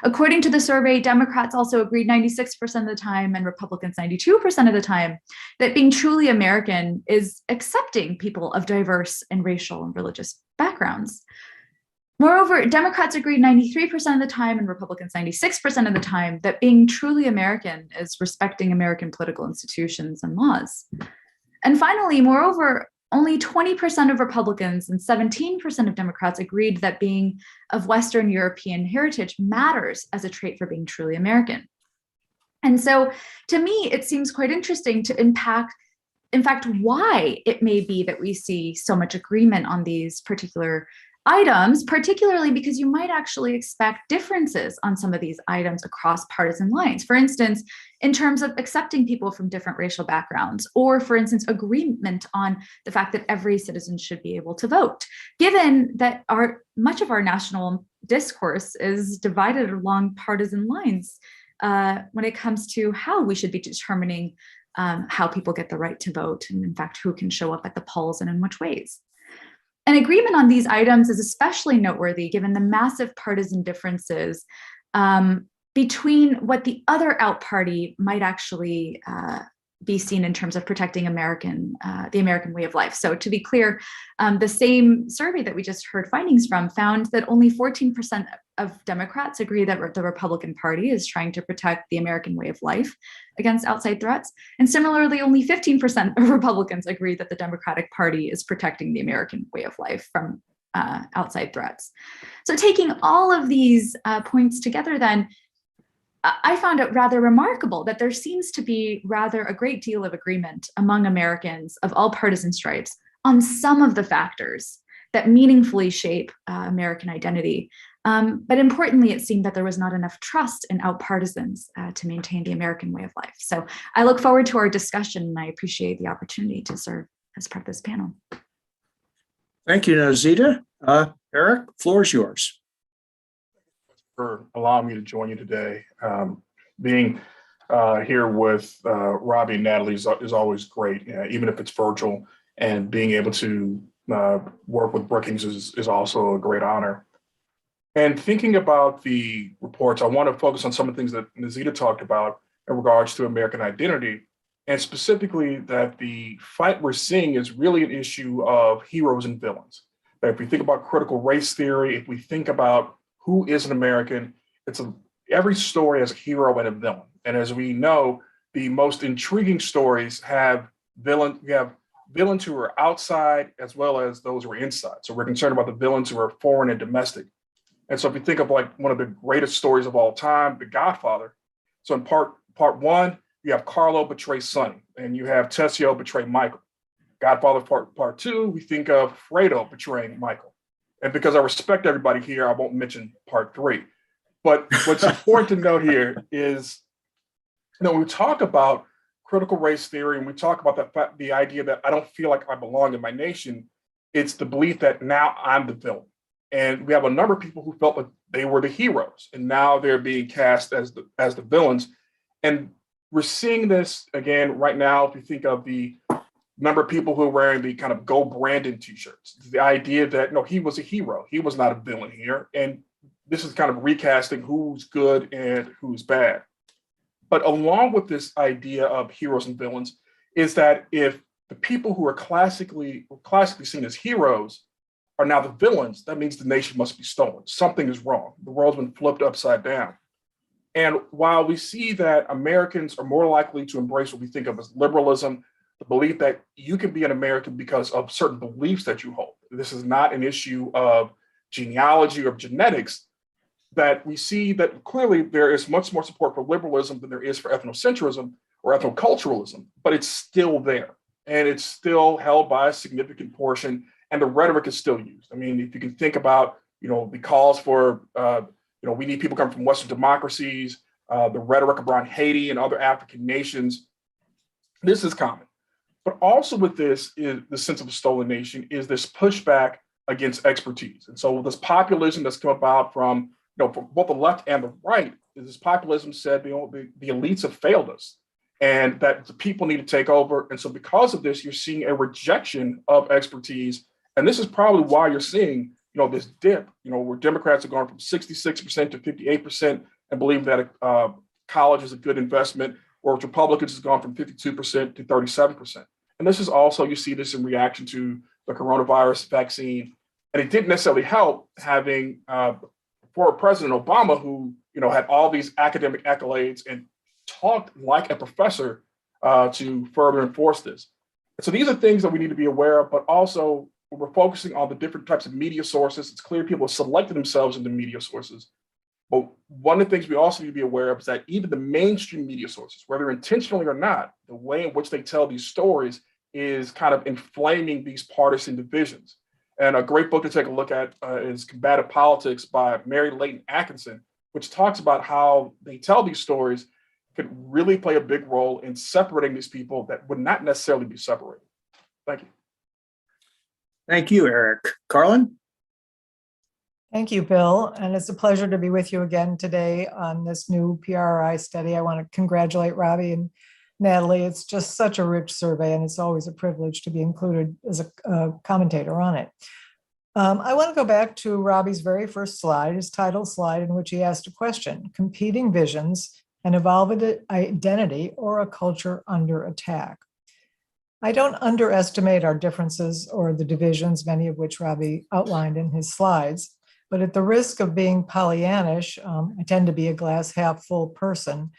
According to the survey, Democrats also agreed 96% of the time and Republicans 92% of the time that being truly American is accepting people of diverse and racial and religious backgrounds. Moreover, Democrats agreed 93% of the time and Republicans 96% of the time that being truly American is respecting American political institutions and laws. And finally, moreover, only 20% of Republicans and 17% of Democrats agreed that being of Western European heritage matters as a trait for being truly American. And so to me, it seems quite interesting to in fact, why it may be that we see so much agreement on these particular items, particularly because you might actually expect differences on some of these items across partisan lines. For instance, in terms of accepting people from different racial backgrounds, or for instance, agreement on the fact that every citizen should be able to vote, given that much of our national discourse is divided along partisan lines when it comes to how we should be determining how people get the right to vote, and in fact, who can show up at the polls and in which ways. An agreement on these items is especially noteworthy given the massive partisan differences between what the other out party might actually be seen in terms of protecting the American way of life. So to be clear, the same survey that we just heard findings from found that only 14% of Democrats agree that the Republican Party is trying to protect the American way of life against outside threats. And similarly, only 15% of Republicans agree that the Democratic Party is protecting the American way of life from outside threats. So taking all of these points together then, I found it rather remarkable that there seems to be rather a great deal of agreement among Americans of all partisan stripes on some of the factors that meaningfully shape American identity. But importantly, it seemed that there was not enough trust in outpartisans to maintain the American way of life. So I look forward to our discussion, and I appreciate the opportunity to serve as part of this panel. Thank you, Nazita. Eric, the floor is yours. For allowing me to join you today. Being here with Robbie and Natalie is always great, even if it's virtual, and being able to work with Brookings is also a great honor. And thinking about the reports, I want to focus on some of the things that Nazita talked about in regards to American identity, and specifically that the fight we're seeing is really an issue of heroes and villains. That if we think about critical race theory, if we think about who is an American, every story has a hero and a villain. And as we know, the most intriguing stories have villains who are outside as well as those who are inside. So we're concerned about the villains who are foreign and domestic. And so if you think of like one of the greatest stories of all time, The Godfather. So in part one, you have Carlo betray Sonny, and you have Tessio betray Michael. Godfather Part 2, we think of Fredo betraying Michael. And because I respect everybody here, I won't mention Part 3. But what's important to note here is, when we talk about critical race theory and we talk about the idea that I don't feel like I belong in my nation, it's the belief that now I'm the villain. And we have a number of people who felt like they were the heroes, and now they're being cast as the villains. And we're seeing this again right now. If you think of the number of people who are wearing the kind of Go Brandon t-shirts, the idea that no, he was a hero, he was not a villain here. And this is kind of recasting who's good and who's bad. But along with this idea of heroes and villains is that if the people who are classically seen as heroes are now the villains, that means the nation must be stolen. Something is wrong. The world's been flipped upside down. And while we see that Americans are more likely to embrace what we think of as liberalism, the belief that you can be an American because of certain beliefs that you hold, this is not an issue of genealogy or genetics, that we see that clearly there is much more support for liberalism than there is for ethnocentrism or ethnoculturalism, but it's still there. And it's still held by a significant portion, and the rhetoric is still used. I mean, if you can think about, the calls for, we need people coming from Western democracies, the rhetoric around Haiti and other African nations, this is common. But also with this is the sense of a stolen nation is this pushback against expertise. And so this populism that's come about from both the left and the right, is this populism said, the elites have failed us and that the people need to take over. And so because of this, you're seeing a rejection of expertise. And this is probably why you're seeing, this dip, where Democrats are going from 66% to 58% and believe that college is a good investment, or Republicans has gone from 52% to 37%. And this is also, you see this in reaction to the coronavirus vaccine. And it didn't necessarily help having former President Obama, who had all these academic accolades and talked like a professor to further enforce this. And so these are things that we need to be aware of, but also when we're focusing on the different types of media sources, it's clear people have selected themselves into media sources. But one of the things we also need to be aware of is that even the mainstream media sources, whether intentionally or not, the way in which they tell these stories is kind of inflaming these partisan divisions. And a great book to take a look at is Combative Politics by Mary Leighton Atkinson, which talks about how they tell these stories could really play a big role in separating these people that would not necessarily be separated. Thank you. Thank you, Eric. Carlin? Thank you, Bill. And it's a pleasure to be with you again today on this new PRI study. I want to congratulate Robbie and Natalie. It's just such a rich survey, and it's always a privilege to be included as a commentator on it. I want to go back to Robbie's very first slide, his title slide, in which he asked a question: competing visions, an evolved identity, or a culture under attack. I don't underestimate our differences or the divisions, many of which Robbie outlined in his slides, but at the risk of being Pollyannish, I tend to be a glass half full person.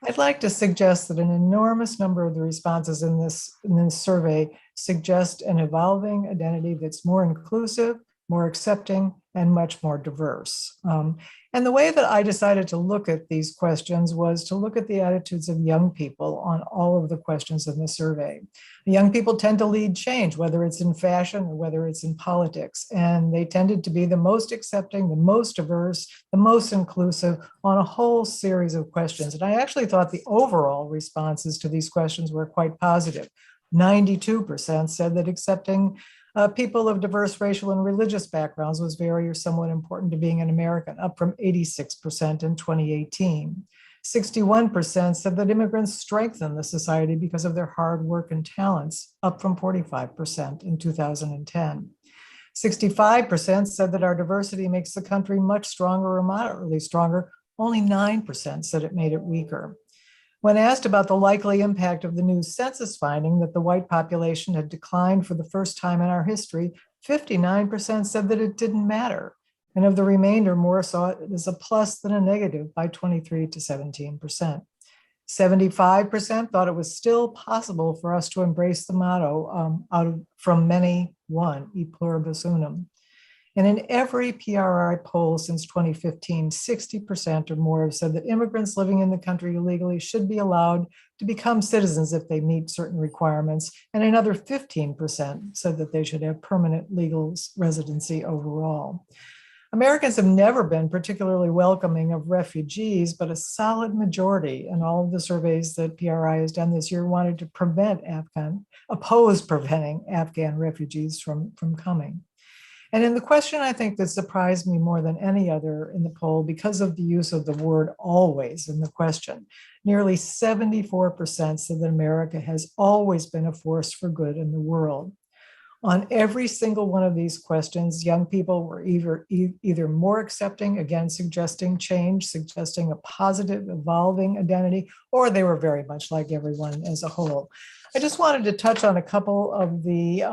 I'd like to suggest that an enormous number of the responses in this survey suggest an evolving identity that's more inclusive, more accepting, and much more diverse. And the way that I decided to look at these questions was to look at the attitudes of young people on all of the questions in the survey. Young people tend to lead change, whether it's in fashion or whether it's in politics, and they tended to be the most accepting, the most diverse, the most inclusive on a whole series of questions. And I actually thought the overall responses to these questions were quite positive. 92% said that accepting people of diverse racial and religious backgrounds was very or somewhat important to being an American, up from 86% in 2018. 61% said that immigrants strengthen the society because of their hard work and talents, up from 45% in 2010. 65% said that our diversity makes the country much stronger or moderately stronger. Only 9% said it made it weaker. When asked about the likely impact of the new census finding that the white population had declined for the first time in our history, 59% said that it didn't matter. And of the remainder, more saw it as a plus than a negative by 23 to 17%. 75% thought it was still possible for us to embrace the motto from many one, e pluribus unum. And in every PRI poll since 2015, 60% or more have said that immigrants living in the country illegally should be allowed to become citizens if they meet certain requirements. And another 15% said that they should have permanent legal residency overall. Americans have never been particularly welcoming of refugees, but a solid majority in all of the surveys that PRI has done this year wanted to oppose preventing Afghan refugees from coming. And in the question, I think that surprised me more than any other in the poll because of the use of the word always in the question. Nearly 74% said that America has always been a force for good in the world. On every single one of these questions, young people were either more accepting, again, suggesting change, suggesting a positive, evolving identity, or they were very much like everyone as a whole. I just wanted to touch on a couple of the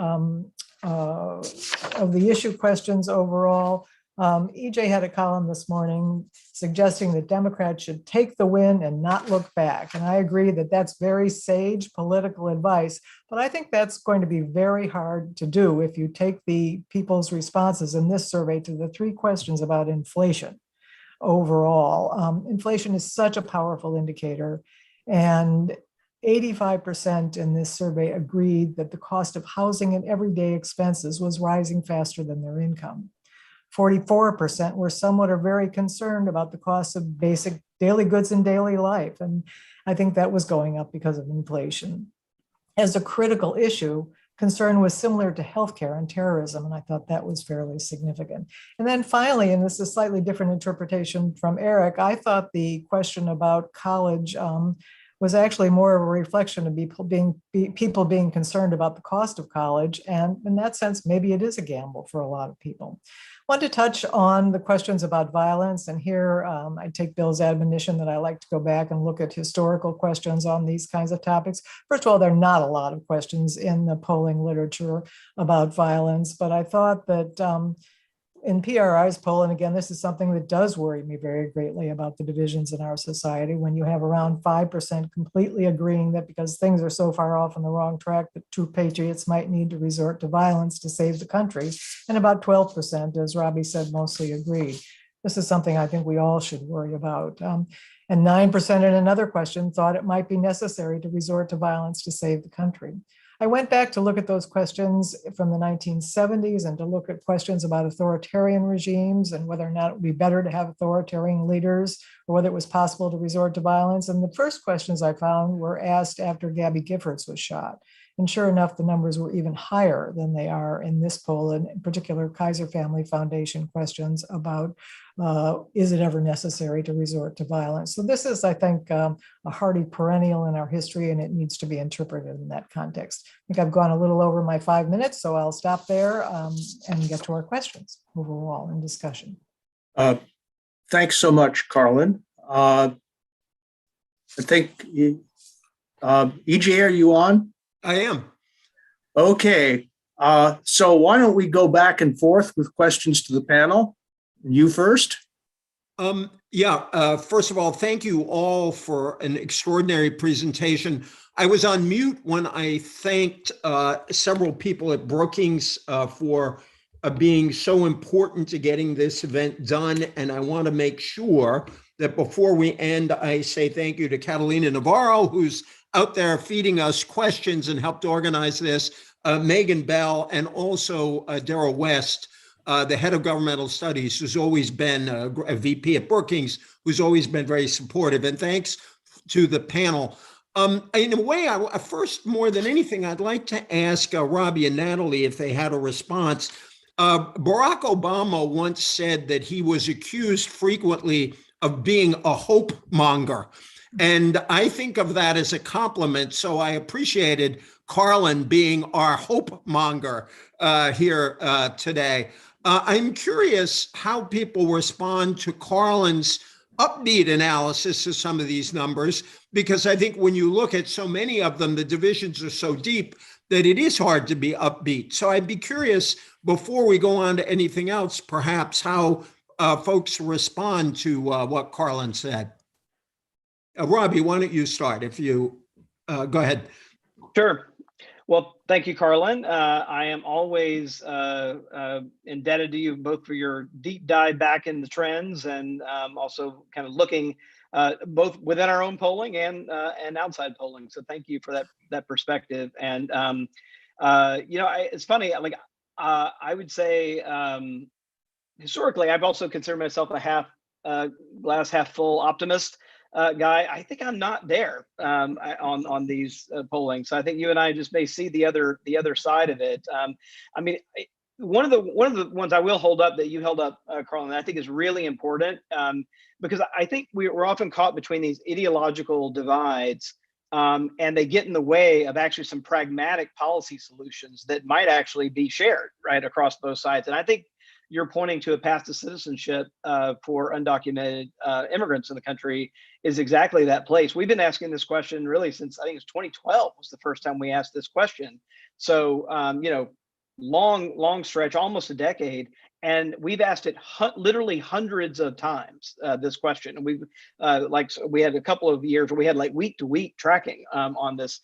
issue questions overall. EJ had a column this morning suggesting that Democrats should take the win and not look back. And I agree that that's very sage political advice, but I think that's going to be very hard to do if you take the people's responses in this survey to the three questions about inflation overall. Inflation is such a powerful indicator, and 85% in this survey agreed that the cost of housing and everyday expenses was rising faster than their income. 44% were somewhat or very concerned about the cost of basic daily goods in daily life. And I think that was going up because of inflation. As a critical issue, concern was similar to healthcare and terrorism, and I thought that was fairly significant. And then finally, and this is a slightly different interpretation from Eric, I thought the question about college was actually more of a reflection of people being concerned about the cost of college. And in that sense, maybe it is a gamble for a lot of people. I want to touch on the questions about violence. And here I take Bill's admonition that I like to go back and look at historical questions on these kinds of topics. First of all, there are not a lot of questions in the polling literature about violence, but I thought that in PRI's poll, and again, this is something that does worry me very greatly about the divisions in our society, when you have around 5% completely agreeing that because things are so far off on the wrong track, that true patriots might need to resort to violence to save the country, and about 12%, as Robbie said, mostly agreed. This is something I think we all should worry about. And 9% in another question thought it might be necessary to resort to violence to save the country. I went back to look at those questions from the 1970s and to look at questions about authoritarian regimes and whether or not it would be better to have authoritarian leaders or whether it was possible to resort to violence. And the first questions I found were asked after Gabby Giffords was shot. And sure enough, the numbers were even higher than they are in this poll, and in particular, Kaiser Family Foundation questions about is it ever necessary to resort to violence? So this is, I think, a hardy perennial in our history, and it needs to be interpreted in that context. I think I've gone a little over my 5 minutes, so I'll stop there and get to our questions overall in discussion. Thanks so much, Carlin. I think, EJ, are you on? I am. Okay, so why don't we go back and forth with questions to the panel? You first. First of all, thank you all for an extraordinary presentation. I was on mute when I thanked several people at Brookings for being so important to getting this event done. And I want to make sure that before we end, I say thank you to Catalina Navarro, who's out there feeding us questions and helped organize this, Megan Bell, and also Daryl West, the head of governmental studies, who's always been a VP at Brookings, who's always been very supportive. And thanks to the panel. In a way, first, more than anything, I'd like to ask Robbie and Natalie if they had a response. Barack Obama once said that he was accused frequently of being a hope monger. And I think of that as a compliment. So I appreciated Carlin being our hope monger here today. I'm curious how people respond to Carlin's upbeat analysis of some of these numbers, because I think when you look at so many of them, the divisions are so deep that it is hard to be upbeat. So I'd be curious, before we go on to anything else, perhaps how folks respond to what Carlin said. Robbie, why don't you start if you go ahead. Sure. Well, thank you, Carlin. I am always indebted to you both for your deep dive back in the trends and also kind of looking both within our own polling and outside polling. So thank you for that perspective. And it's funny. Like I would say historically, I've also considered myself a glass half full optimist. Guy, I think I'm not there on these polling. So I think you and I just may see the other side of it. I mean, one of the ones I will hold up that you held up, Carl, and I think is really important because I think we're often caught between these ideological divides, and they get in the way of actually some pragmatic policy solutions that might actually be shared right across both sides. And I think you're pointing to a path to citizenship for undocumented immigrants in the country is exactly that place. We've been asking this question really since I think it's 2012 was the first time we asked this question. So, long stretch, almost a decade. And we've asked it literally hundreds of times, this question. And we had a couple of years where we had like week to week tracking on this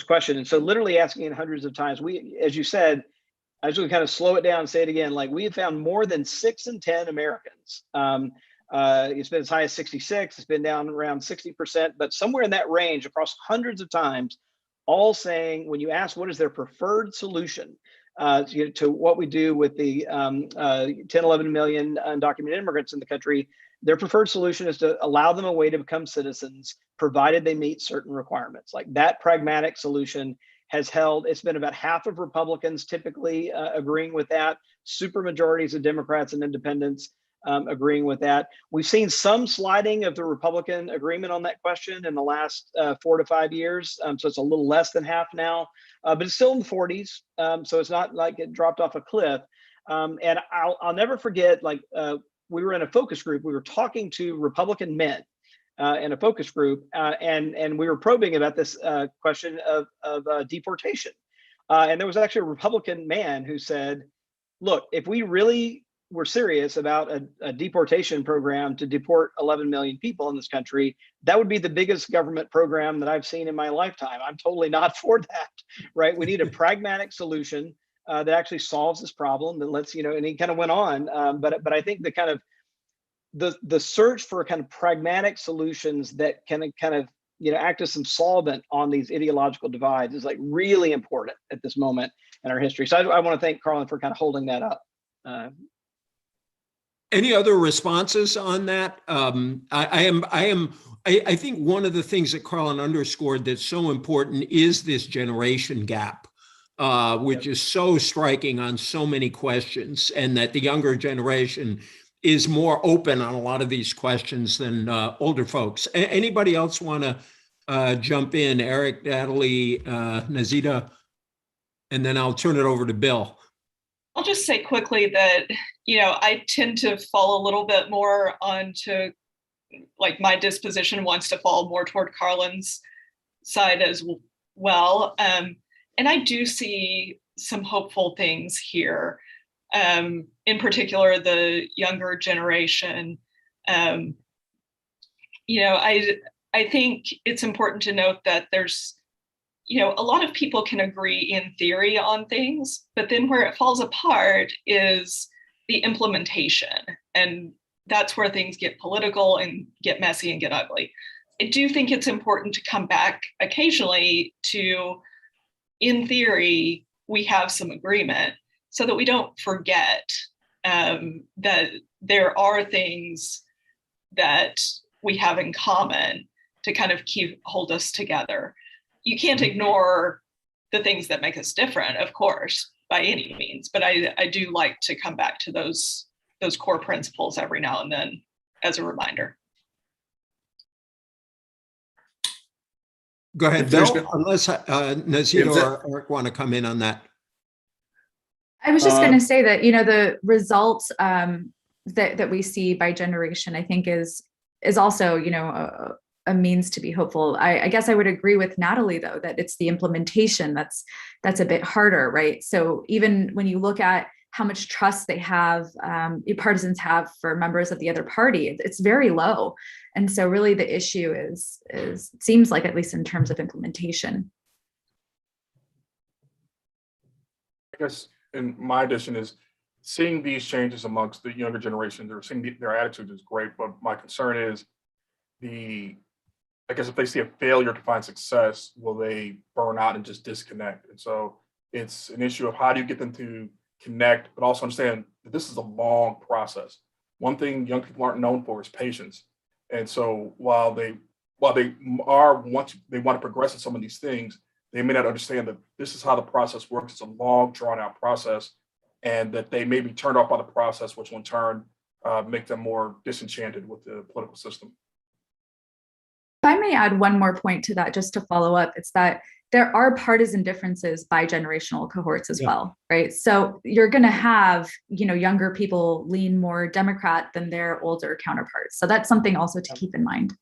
question. And so literally asking it hundreds of times, as you said, I just want to kind of slow it down and say it again. Like we have found more than 6 in 10 Americans. It's been as high as 66. It's been down around 60%, but somewhere in that range across hundreds of times, all saying when you ask what is their preferred solution to what we do with the 10, 11 million undocumented immigrants in the country, their preferred solution is to allow them a way to become citizens, provided they meet certain requirements. Like that pragmatic solution has held. It's been about half of Republicans typically agreeing with that, super majorities of Democrats and independents agreeing with that. We've seen some sliding of the Republican agreement on that question in the last 4 to 5 years. So it's a little less than half now, but it's still in the 40s. So it's not like it dropped off a cliff. And I'll never forget, like we were in a focus group. We were talking to Republican men in a focus group, and we were probing about this question of deportation. And there was actually a Republican man who said, look, if we really were serious about a deportation program to deport 11 million people in this country, that would be the biggest government program that I've seen in my lifetime. I'm totally not for that, right? We need a pragmatic solution that actually solves this problem that lets, and he kind of went on. But I think the kind of the search for kind of pragmatic solutions that can kind of act as some solvent on these ideological divides is like really important at this moment in our history. So I want to thank Carlin for kind of holding that up. Any other responses on that? I think one of the things that Carlin underscored that's so important is this generation gap, which is so striking on so many questions, and that the younger generation is more open on a lot of these questions than older folks. Anybody else want to jump in? Eric, Natalie, Nazita, and then I'll turn it over to Bill. I'll just say quickly that, I tend to fall a little bit more onto, like my disposition wants to fall more toward Carlin's side as well. And I do see some hopeful things here. In particular, the younger generation. I think it's important to note that there's, a lot of people can agree in theory on things, but then where it falls apart is the implementation. And that's where things get political and get messy and get ugly. I do think it's important to come back occasionally to, in theory, we have some agreement, so that we don't forget that there are things that we have in common to kind of hold us together. You can't ignore the things that make us different, of course, by any means, but I do like to come back to those core principles every now and then as a reminder. Go ahead, Bill, unless Nazita or Eric want to come in on that. I was just going to say that, the results that we see by generation, I think is also, a means to be hopeful. I guess I would agree with Natalie, though, that it's the implementation that's a bit harder, right? So even when you look at how much trust they have, partisans have for members of the other party, it's very low. And so really the issue is seems like, at least in terms of implementation. guess in my addition is seeing these changes amongst the younger generation, they're seeing their attitudes is great, but my concern is I guess if they see a failure to find success, will they burn out and just disconnect? And so it's an issue of how do you get them to connect, but also understand that this is a long process. One thing young people aren't known for is patience. And so while they want to progress in some of these things, they may not understand that this is how the process works. It's a long, drawn out process, and that they may be turned off by the process, which will in turn make them more disenchanted with the political system. If I may add one more point to that, just to follow up, it's that there are partisan differences by generational cohorts as well, right? So you're going to have, younger people lean more Democrat than their older counterparts. So that's something also to keep in mind.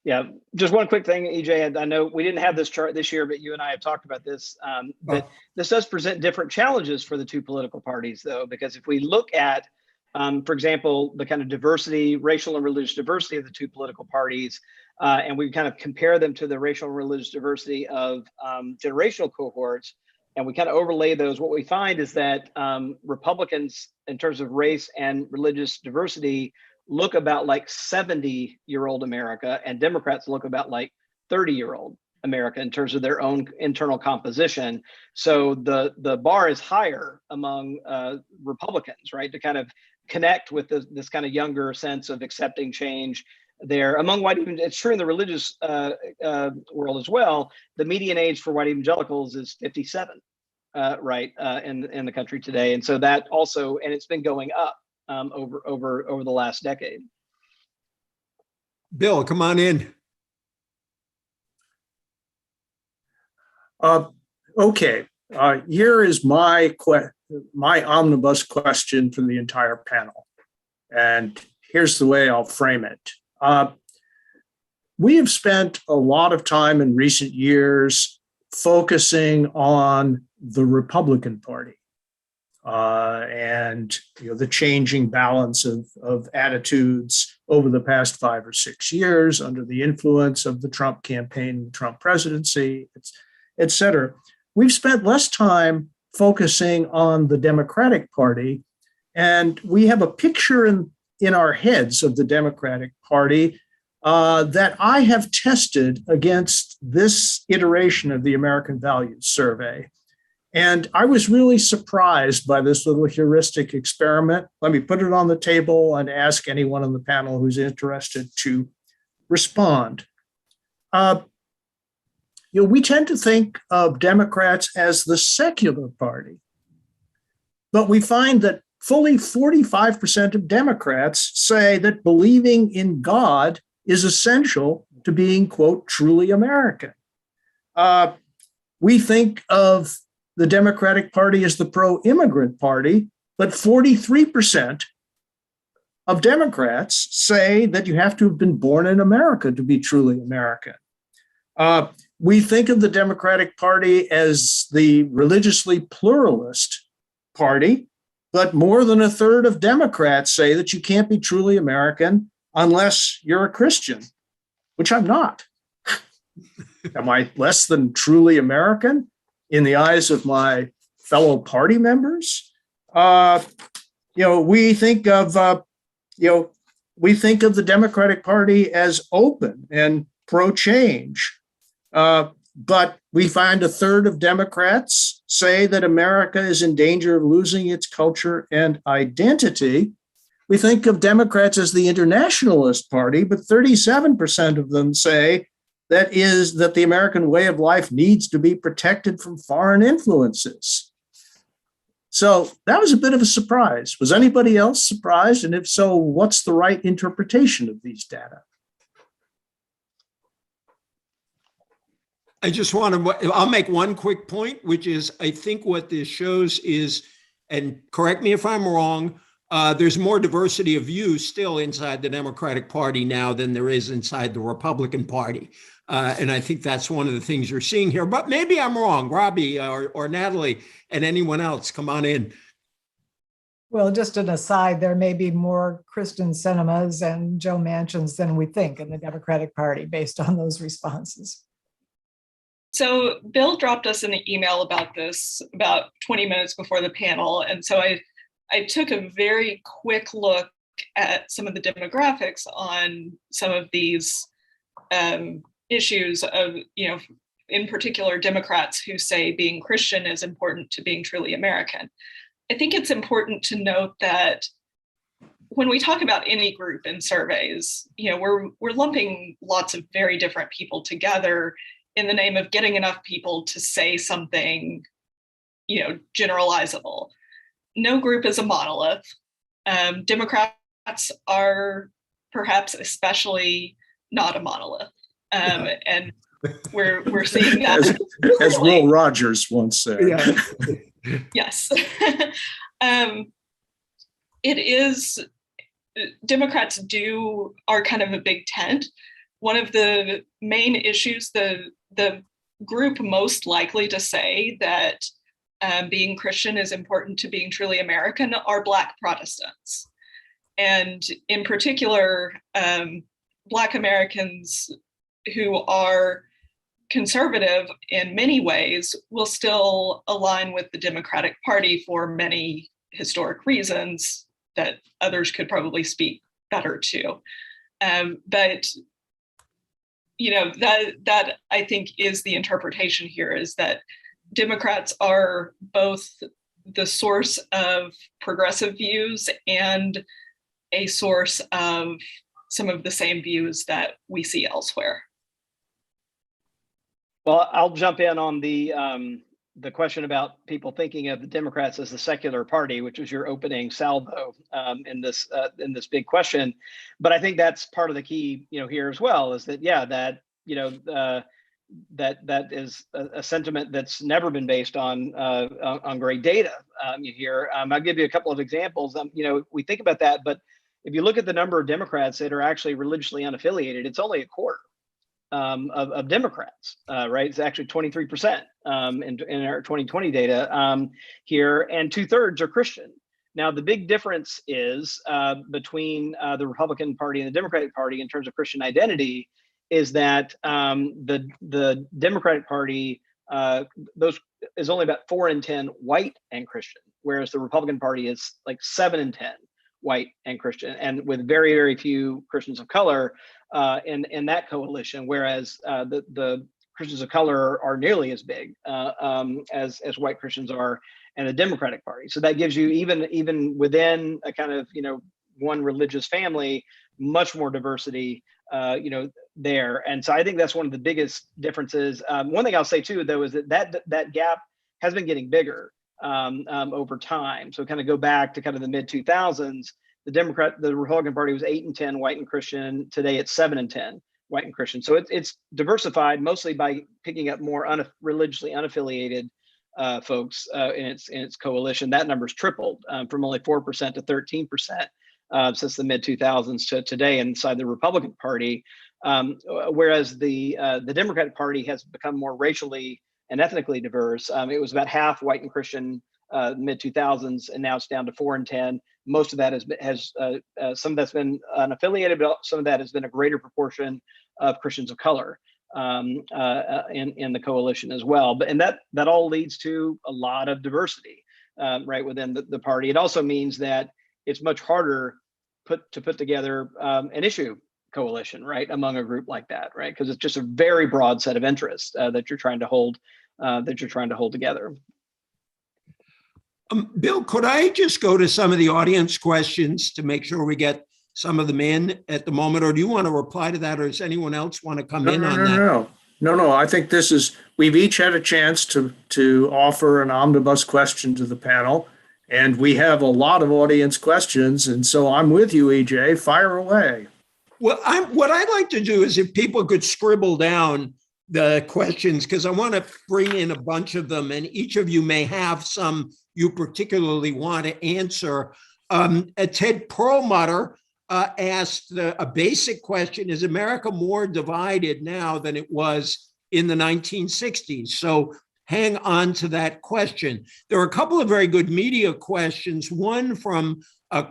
Yeah, just one quick thing, EJ. I know we didn't have this chart this year, but you and I have talked about this. But this does present different challenges for the two political parties, though, because if we look at, for example, the kind of diversity, racial and religious diversity of the two political parties, and we kind of compare them to the racial and religious diversity of generational cohorts, and we kind of overlay those, what we find is that Republicans, in terms of race and religious diversity, look about like 70-year-old America, and Democrats look about like 30-year-old America in terms of their own internal composition. So the bar is higher among Republicans, right, to kind of connect with this kind of younger sense of accepting change there. Among white, it's true in the religious world as well. The median age for white evangelicals is 57, right, in the country today, and so that also, and it's been going up over the last decade. Bill, come on in. Okay, here is my omnibus question for the entire panel, and here's the way I'll frame it. We have spent a lot of time in recent years focusing on the Republican Party and the changing balance of attitudes over the past 5 or 6 years under the influence of the Trump campaign, the Trump presidency, et cetera. We've spent less time focusing on the Democratic Party, and we have a picture in our heads of the Democratic Party that I have tested against this iteration of the American Values Survey. And I was really surprised by this little heuristic experiment. Let me put it on the table and ask anyone on the panel who's interested to respond. We tend to think of Democrats as the secular party, but we find that fully 45% of Democrats say that believing in God is essential to being, quote, truly American. We think of the Democratic Party as the pro-immigrant party, but 43% of Democrats say that you have to have been born in America to be truly American. We think of the Democratic Party as the religiously pluralist party, but more than a third of Democrats say that you can't be truly American unless you're a Christian, which I'm not. Am I less than truly American in the eyes of my fellow party members? We think of the Democratic Party as open and pro-change, but we find a third of Democrats say that America is in danger of losing its culture and identity. We think of Democrats as the internationalist party, but 37% of them say that the American way of life needs to be protected from foreign influences. So that was a bit of a surprise. Was anybody else surprised? And if so, what's the right interpretation of these data? I'll make one quick point, which is I think what this shows is, and correct me if I'm wrong, there's more diversity of views still inside the Democratic Party now than there is inside the Republican Party. And I think that's one of the things you're seeing here. But maybe I'm wrong. Robbie or Natalie and anyone else, come on in. Well, just an aside, there may be more Kristen Sinemas and Joe Manchins than we think in the Democratic Party based on those responses. So Bill dropped us an email about this about 20 minutes before the panel. And so I took a very quick look at some of the demographics on some of these issues of, in particular, Democrats who say being Christian is important to being truly American. I think it's important to note that when we talk about any group in surveys, we're lumping lots of very different people together in the name of getting enough people to say something, generalizable. No group is a monolith. Democrats are perhaps especially not a monolith, and we're seeing that as Will Rogers once said. Yeah. Yes. It is, Democrats are kind of a big tent. One of the main issues, the group most likely to say that being Christian is important to being truly American are Black Protestants. And in particular, Black Americans who are conservative in many ways will still align with the Democratic Party for many historic reasons that others could probably speak better to. But that I think is the interpretation here, is that Democrats are both the source of progressive views and a source of some of the same views that we see elsewhere. Well, I'll jump in on the question about people thinking of the Democrats as the secular party, which was your opening salvo in this big question. But I think that's part of the key, here as well, is that that is a sentiment that's never been based on great data. Here, I'll give you a couple of examples. We think about that, but if you look at the number of Democrats that are actually religiously unaffiliated, it's only a quarter of Democrats, right? It's actually 23% in our 2020 data here, and 2/3 are Christian. Now, the big difference is between the Republican Party and the Democratic Party in terms of Christian identity is that the Democratic Party is only about 4 in 10 white and Christian, whereas the Republican Party is like 7 in 10 white and Christian, and with very, very few Christians of color in that coalition, whereas the Christians of color are nearly as big as white Christians are in the Democratic Party. So that gives you, even within a kind of one religious family, much more diversity there. And so I think that's one of the biggest differences. One thing I'll say too, though, is that gap has been getting bigger over time. So kind of go back to kind of the mid 2000s, the Republican Party was 8 in 10 white and Christian. Today it's 7 in 10 white and Christian. So it's diversified mostly by picking up more religiously unaffiliated folks in its coalition. That number's tripled from only 4% to 13% since the mid 2000s to today inside the Republican Party. Whereas the Democratic Party has become more racially and ethnically diverse. It was about half white and Christian mid 2000s, and now it's down to 4 in 10. Most of that has some of that's been unaffiliated, but some of that has been a greater proportion of Christians of color in the coalition as well. But that all leads to a lot of diversity right within the party. It also means that it's much harder to put together an issue coalition, right, among a group like that, right? Because it's just a very broad set of interests that you're trying to hold together. Bill, could I just go to some of the audience questions to make sure we get some of them in at the moment, or do you want to reply to that, or does anyone else want to come in on that? No. I think we've each had a chance to offer an omnibus question to the panel, and we have a lot of audience questions, and so I'm with you, EJ. Fire away. Well, what I'd like to do is if people could scribble down the questions, because I want to bring in a bunch of them, and each of you may have some you particularly want to answer. Ted Perlmutter asked a basic question: is America more divided now than it was in the 1960s? So hang on to that question. There are a couple of very good media questions. One from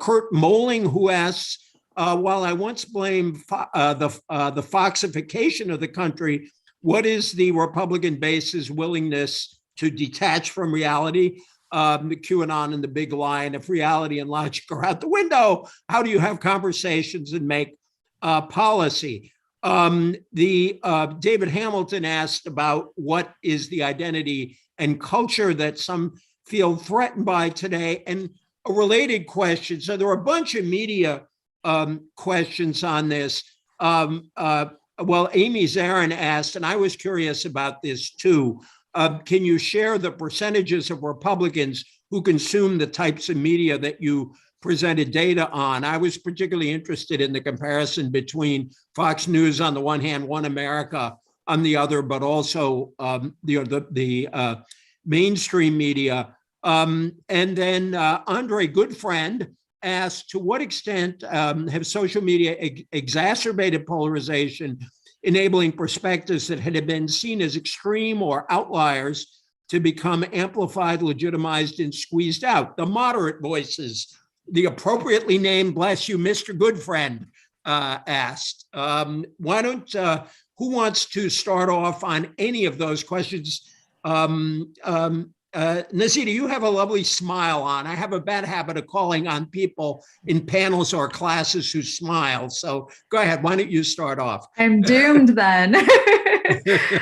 Kurt Moling, who asks, while I once blamed the Foxification of the country what is the Republican base's willingness to detach from reality? The QAnon and the big lie, and if reality and logic are out the window, how do you have conversations and make policy? David Hamilton asked about what is the identity and culture that some feel threatened by today, and a related question. So there are a bunch of media questions on this. Well, Amy Zarin asked, and I was curious about this too. Can you share the percentages of Republicans who consume the types of media that you presented data on? I was particularly interested in the comparison between Fox News on the one hand, One America on the other, but also the mainstream media. And then Andre Goodfriend asked, to what extent have social media exacerbated polarization, enabling perspectives that had been seen as extreme or outliers to become amplified, legitimized, and squeezed out? The moderate voices, the appropriately named, bless you, Mr. Goodfriend asked. Who wants to start off on any of those questions? Nazita, you have a lovely smile on. I have a bad habit of calling on people in panels or classes who smile. So go ahead. Why don't you start off? I'm doomed then.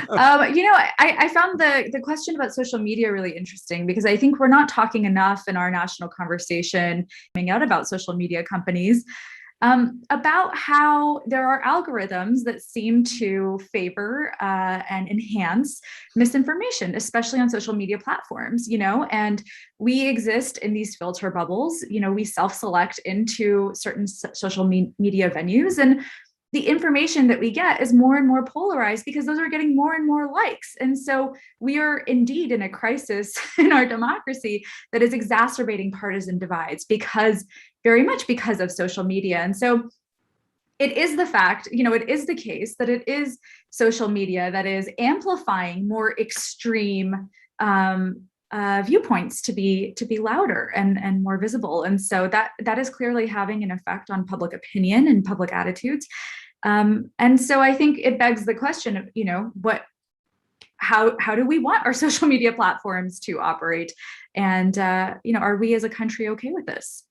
I found the question about social media really interesting, because I think we're not talking enough in our national conversation coming out about social media companies about how there are algorithms that seem to favor and enhance misinformation, especially on social media platforms, and we exist in these filter bubbles. We self-select into certain social media venues, and the information that we get is more and more polarized because those are getting more and more likes. And so we are indeed in a crisis in our democracy that is exacerbating partisan divides very much because of social media. And so it is the fact, it is the case that it is social media that is amplifying more extreme viewpoints to be louder and more visible. And so that is clearly having an effect on public opinion and public attitudes. And so I think it begs the question of, how do we want our social media platforms to operate? And, are we as a country okay with this?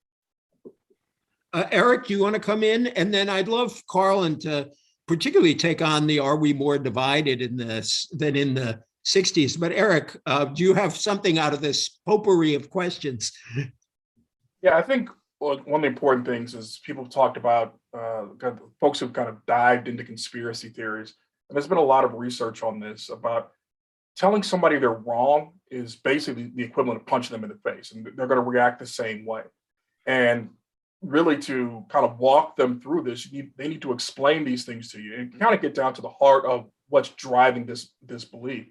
Eric, do you want to come in? And then I'd love Carlin to particularly take on the are we more divided in this than in the 60s? But Eric, do you have something out of this potpourri of questions? Yeah, I think one of the important things is people have talked about folks who've kind of dived into conspiracy theories. And there's been a lot of research on this about telling somebody they're wrong is basically the equivalent of punching them in the face, and they're going to react the same way. And really, to kind of walk them through this, they need to explain these things to you and kind of get down to the heart of what's driving this belief.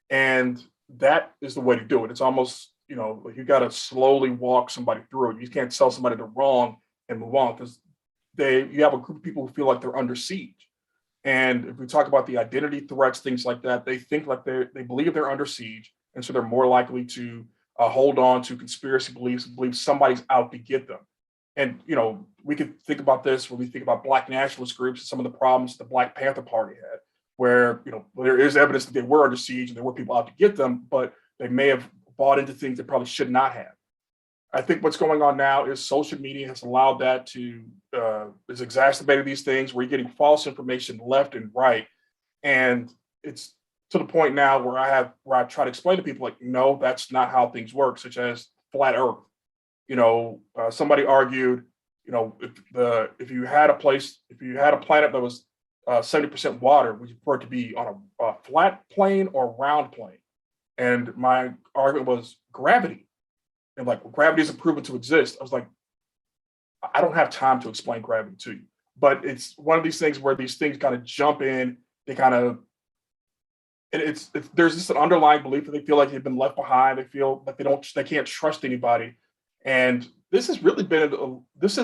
And that is the way to do it. It's almost, you got to slowly walk somebody through it. You can't tell somebody they're wrong and move on, because you have a group of people who feel like they're under siege. And if we talk about the identity threats, things like that, they think like they believe they're under siege. And so they're more likely to hold on to conspiracy beliefs, believe somebody's out to get them. And, we could think about this when we think about Black nationalist groups and some of the problems the Black Panther Party had, where, there is evidence that they were under siege and there were people out to get them, but they may have bought into things they probably should not have. I think what's going on now is social media has allowed that has exacerbated these things where you're getting false information left and right. And it's to the point now where I try to explain to people, like, no, that's not how things work, such as flat Earth. Somebody argued, if you had a planet that was 70% water, would you prefer it to be on a flat plane or a round plane? And my argument was gravity. And gravity isn't proven to exist. I was like, I don't have time to explain gravity to you. But it's one of these things where these things kind of jump in. There's just an underlying belief that they feel like they've been left behind. They feel like they can't trust anybody. And this has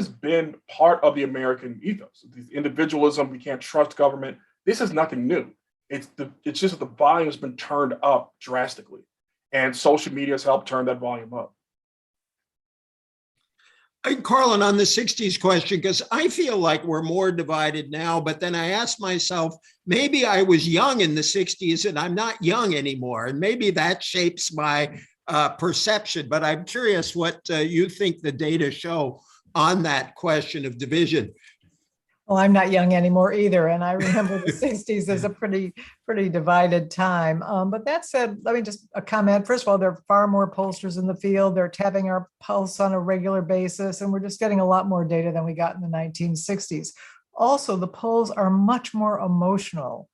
been part of the American ethos. This individualism, we can't trust government. This is nothing new. It's just that the volume has been turned up drastically, and social media has helped turn that volume up. Carlin, on the 60s question, because I feel like we're more divided now, but then I asked myself, maybe I was young in the 60s and I'm not young anymore. And maybe that shapes my perception. But I'm curious what you think the data show on that question of division. Well, I'm not young anymore either, and I remember the 60s as a pretty divided time. But that said, let me just a comment. First of all, there are far more pollsters in the field. They're tapping our pulse on a regular basis, and we're just getting a lot more data than we got in the 1960s. Also, the polls are much more emotional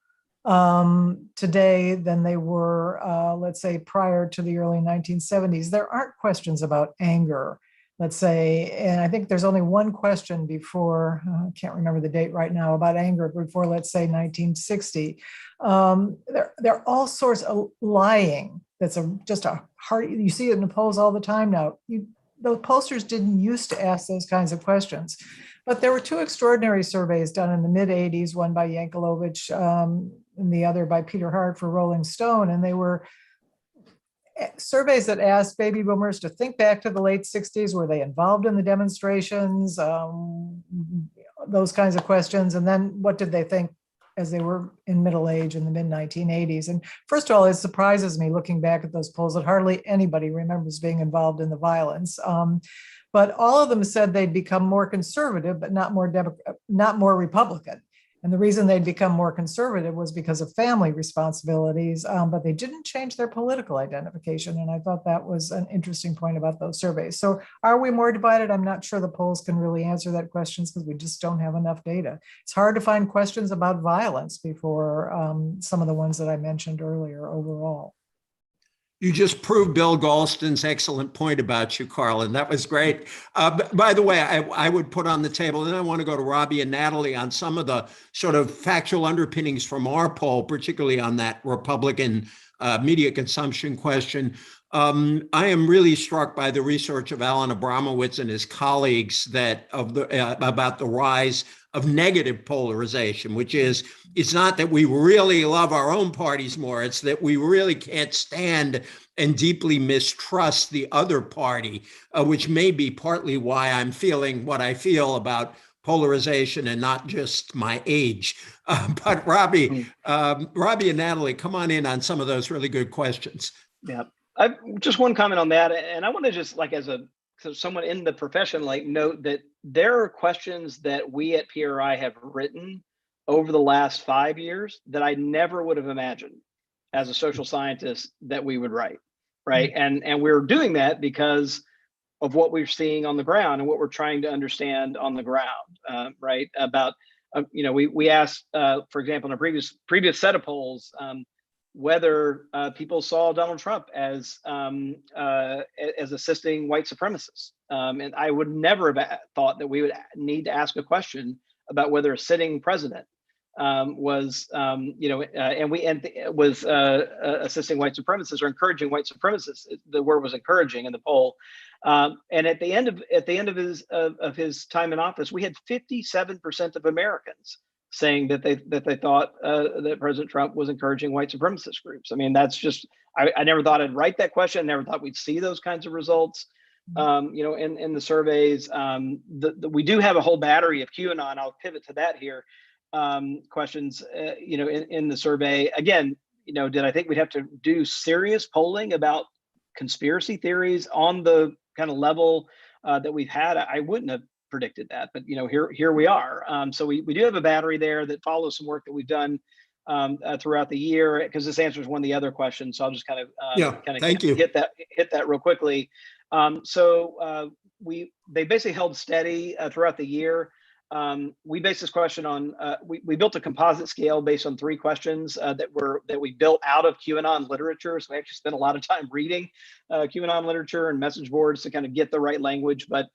today than they were, let's say, prior to the early 1970s. There aren't questions about anger, let's say, and I think there's only one question before, I can't remember the date right now, about anger before, let's say, 1960. There are all sorts of lying. That's just a hard, you see it in the polls all the time now. The pollsters didn't used to ask those kinds of questions. But there were two extraordinary surveys done in the mid 80s, one by Yankelovich and the other by Peter Hart for Rolling Stone. And they were surveys that asked baby boomers to think back to the late 60s. Were they involved in the demonstrations? Those kinds of questions. And then what did they think as they were in middle age in the mid 1980s? And first of all, it surprises me looking back at those polls that hardly anybody remembers being involved in the violence. But all of them said they'd become more conservative, but not more Republican. And the reason they'd become more conservative was because of family responsibilities, but they didn't change their political identification. And I thought that was an interesting point about those surveys. So are we more divided? I'm not sure the polls can really answer that question because we just don't have enough data. It's hard to find questions about violence before some of the ones that I mentioned earlier overall. You just proved Bill Galston's excellent point about you, Carlin. That was great. By the way, I would put on the table, and I want to go to Robbie and Natalie on some of the sort of factual underpinnings from our poll, particularly on that Republican media consumption question. I am really struck by the research of Alan Abramowitz and his colleagues about the rise of negative polarization, which is, it's not that we really love our own parties more, it's that we really can't stand and deeply mistrust the other party, which may be partly why I'm feeling what I feel about polarization and not just my age. But Robbie and Natalie, come on in on some of those really good questions. Yeah, just one comment on that, and I want to just, like, as someone in the profession, like, note that there are questions that we at PRI have written over the last 5 years that I never would have imagined as a social scientist that we would write, right? And we're doing that because of what we're seeing on the ground and what we're trying to understand on the ground, right? About, we asked, for example, in a previous set of polls, whether people saw Donald Trump as assisting white supremacists. And I would never have thought that we would need to ask a question about whether a sitting president was assisting white supremacists or encouraging white supremacists. The word was encouraging in the poll. And at the end of his time in office, we had 57% of Americans saying that they thought that President Trump was encouraging white supremacist groups. I mean, that's just, I never thought I'd write that question. Never thought we'd see those kinds of results, in the surveys. We do have a whole battery of QAnon. I'll pivot to that here. Questions, in the survey. Again, did I think we'd have to do serious polling about conspiracy theories on the kind of level that we've had? I wouldn't have predicted that, but here we are. So we do have a battery there that follows some work that we've done throughout the year, because this answers one of the other questions. So I'll just kind of hit that real quickly. They basically held steady throughout the year. We based this question on, we built a composite scale based on 3 questions that we built out of QAnon literature. So we actually spent a lot of time reading QAnon literature and message boards to kind of get the right language. But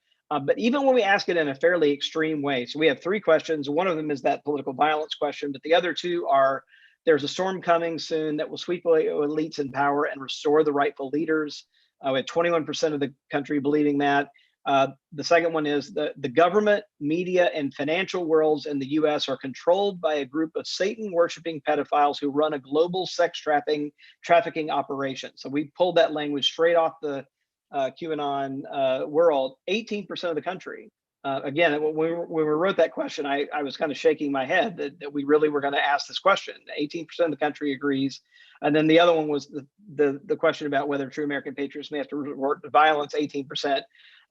even when we ask it in a fairly extreme way, so we have 3 questions. One of them is that political violence question, but the other 2 are, there's a storm coming soon that will sweep away elites in power and restore the rightful leaders. We had 21% of the country believing that. The second one is the government, media, and financial worlds in the US are controlled by a group of Satan-worshiping pedophiles who run a global sex trafficking operation. So we pulled that language straight off the QAnon world, 18% of the country. Again, when we wrote that question, I was kind of shaking my head that we really were going to ask this question. 18% of the country agrees. And then the other one was the question about whether true American patriots may have to resort to violence, 18%.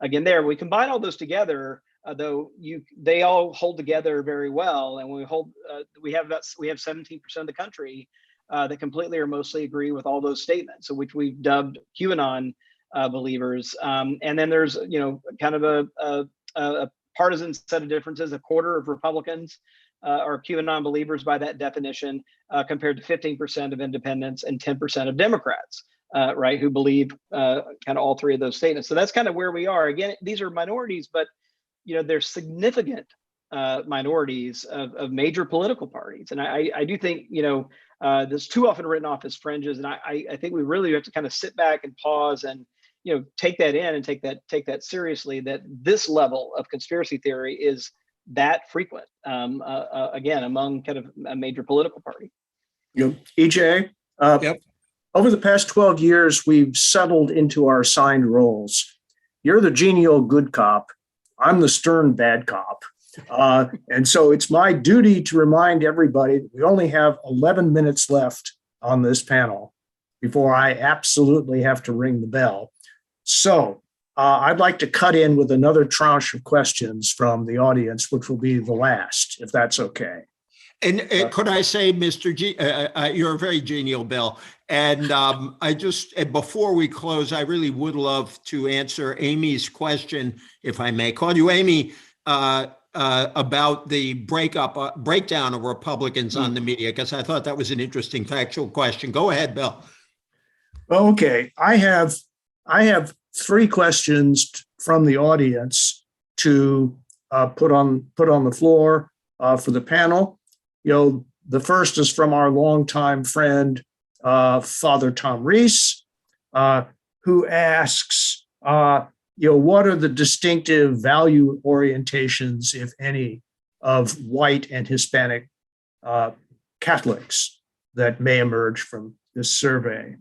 Again, there, we combine all those together, though they all hold together very well. And we have 17% of the country that completely or mostly agree with all those statements, so which we've dubbed QAnon believers. And then there's, kind of a partisan set of differences. A quarter of Republicans are QAnon believers by that definition, compared to 15% of independents and 10% of Democrats, right, who believe kind of all three of those statements. So that's kind of where we are. Again, these are minorities, but they're significant minorities of major political parties. And I do think, this too often written off as fringes. And I think we really have to kind of sit back and pause and take that in and take that seriously, that this level of conspiracy theory is that frequent, again, among kind of a major political party. EJ, Yep. Over the past 12 years, we've settled into our assigned roles. You're the genial good cop. I'm the stern bad cop. And so it's my duty to remind everybody that we only have 11 minutes left on this panel before I absolutely have to ring the bell. So I'd like to cut in with another tranche of questions from the audience, which will be the last, if that's okay. And could I say, Mr. G, you're a very genial, Bill. And before we close, I really would love to answer Amy's question, if I may call you Amy, about the breakdown of Republicans on the media, because I thought that was an interesting factual question. Go ahead, Bill. Okay, I have three questions from the audience to put on the floor for the panel. The first is from our longtime friend, Father Tom Reese, who asks, what are the distinctive value orientations, if any, of white and Hispanic Catholics that may emerge from this survey?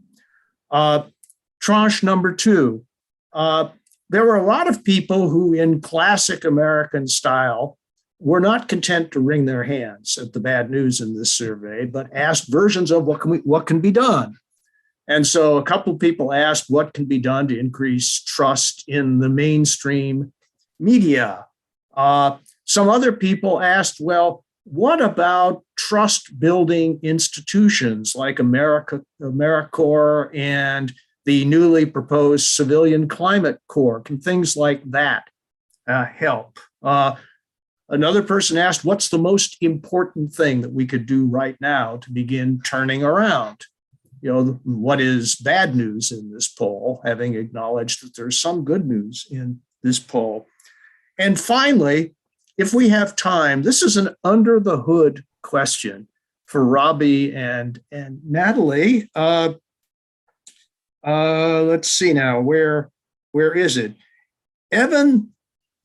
Tranche number two, there were a lot of people who, in classic American style, were not content to wring their hands at the bad news in this survey, but asked versions of what can be done. And so a couple of people asked what can be done to increase trust in the mainstream media. Some other people asked, well, what about trust building institutions like AmeriCorps and the newly proposed Civilian Climate Corps? Can things like that help? Another person asked, what's the most important thing that we could do right now to begin turning around? What is bad news in this poll, having acknowledged that there's some good news in this poll. And finally, if we have time, this is an under the hood question for Robbie and Natalie. Let's see now, where is it? Evan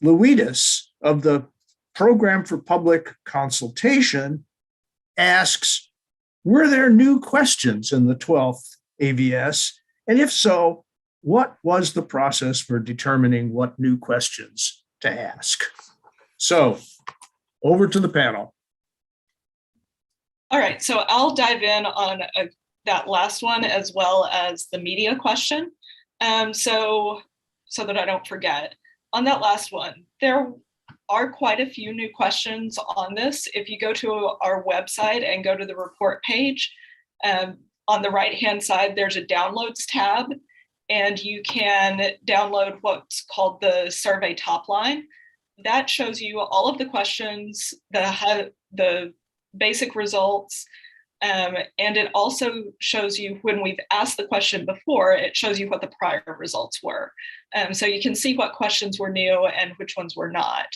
Luidis of the Program for Public Consultation asks, were there new questions in the 12th AVS? And if so, what was the process for determining what new questions to ask? So over to the panel. All right, so I'll dive in on that last one as well as the media question. So that I don't forget. On that last one, there are quite a few new questions on this. If you go to our website and go to the report page, on the right-hand side, there's a downloads tab, and you can download what's called the survey top line. That shows you all of the questions, the basic results, and it also shows you when we've asked the question before, it shows you what the prior results were. So you can see what questions were new and which ones were not.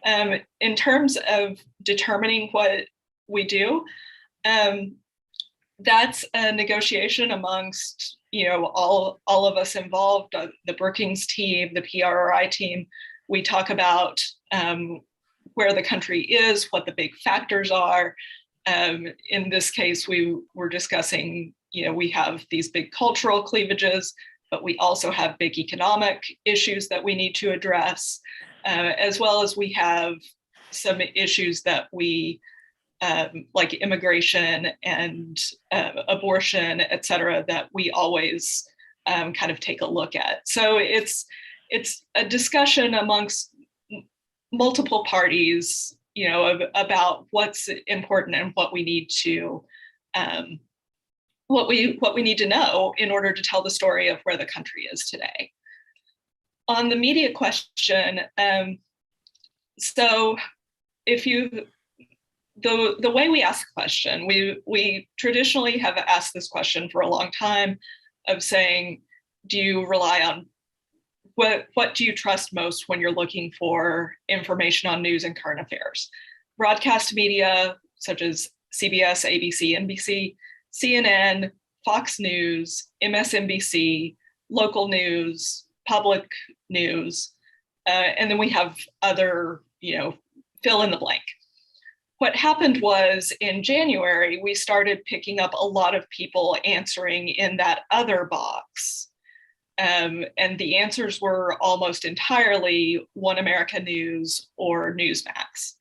In terms of determining what we do, that's a negotiation amongst all of us involved, the Brookings team, the PRRI team. We talk about where the country is, what the big factors are. In this case, we were discussing, we have these big cultural cleavages. but we also have big economic issues that we need to address, as well as we have some issues that we like immigration and abortion, et cetera, that we always kind of take a look at. So it's a discussion amongst multiple parties, about what's important and what we need to what we need to know in order to tell the story of where the country is today. On the media question, so if you the way we ask the question, we traditionally have asked this question for a long time of saying, do you rely on what do you trust most when you're looking for information on news and current affairs? Broadcast media such as CBS, ABC, NBC, CNN, Fox News, MSNBC, local news, public news, and then we have other, fill in the blank. What happened was in January, we started picking up a lot of people answering in that other box. And the answers were almost entirely One America News or Newsmax.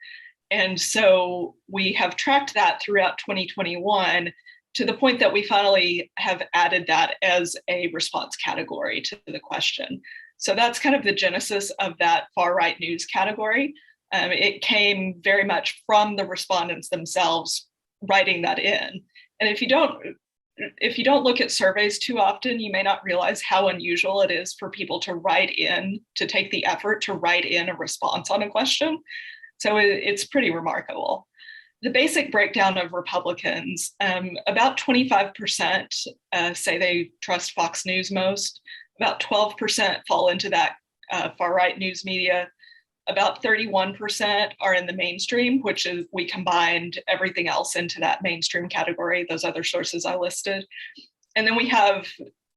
And so we have tracked that throughout 2021 to the point that we finally have added that as a response category to the question. So that's kind of the genesis of that far right news category. It came very much from the respondents themselves writing that in. And if you don't look at surveys too often, you may not realize how unusual it is for people to write in, to take the effort to write in a response on a question. So it's pretty remarkable. The basic breakdown of Republicans, about 25% say they trust Fox News most, about 12% fall into that far right news media, about 31% are in the mainstream, which is, we combined everything else into that mainstream category, those other sources I listed. And then we have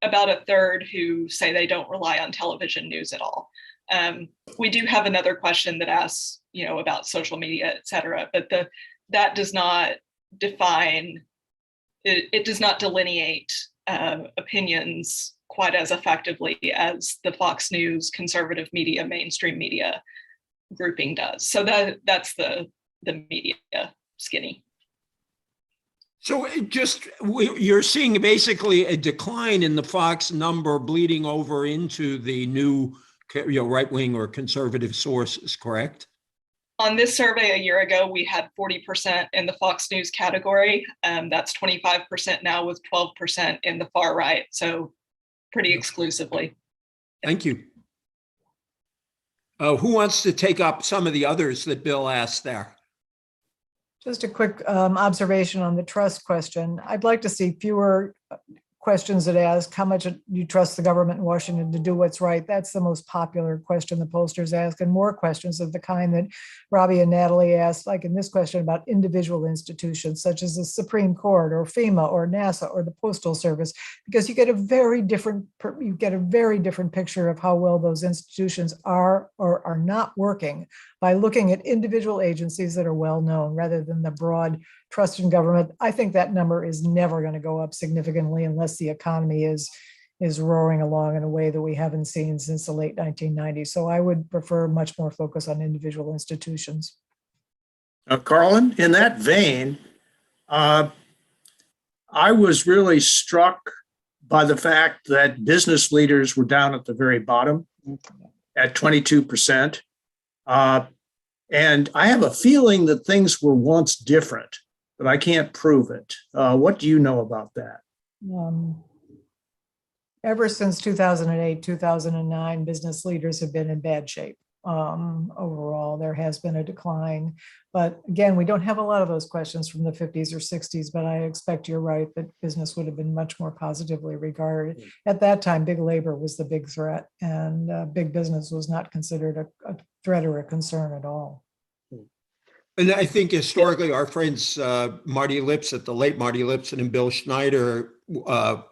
about a third who say they don't rely on television news at all. We do have another question that asks, about social media, et cetera, but that does not define, it does not delineate opinions quite as effectively as the Fox News, conservative media, mainstream media grouping does. So that's the media skinny. So you're seeing basically a decline in the Fox number bleeding over into the new right-wing or conservative sources, correct? On this survey a year ago, we had 40% in the Fox News category. That's 25% now with 12% in the far right. So pretty exclusively. Thank you. Who wants to take up some of the others that Bill asked there? Just a quick observation on the trust question. I'd like to see fewer questions that ask how much you trust the government in Washington to do what's right. That's the most popular question the pollsters ask, and more questions of the kind that Robbie and Natalie asked, like in this question about individual institutions such as the Supreme Court or FEMA or NASA or the Postal Service, because you get a very different picture of how well those institutions are or are not working by looking at individual agencies that are well known rather than the broad trust in government. I think that number is never going to go up significantly unless the economy is roaring along in a way that we haven't seen since the late 1990s. So I would prefer much more focus on individual institutions. Carlin, in that vein, I was really struck by the fact that business leaders were down at the very bottom at 22%. And I have a feeling that things were once different, but I can't prove it. What do you know about that? Ever since 2008, 2009, business leaders have been in bad shape. Overall, there has been a decline. But again, we don't have a lot of those questions from the 50s or 60s, but I expect you're right that business would have been much more positively regarded. At that time, big labor was the big threat, and big business was not considered a threat or a concern at all. And I think historically, our friends Marty Lipset, the late Marty Lipset, and Bill Schneider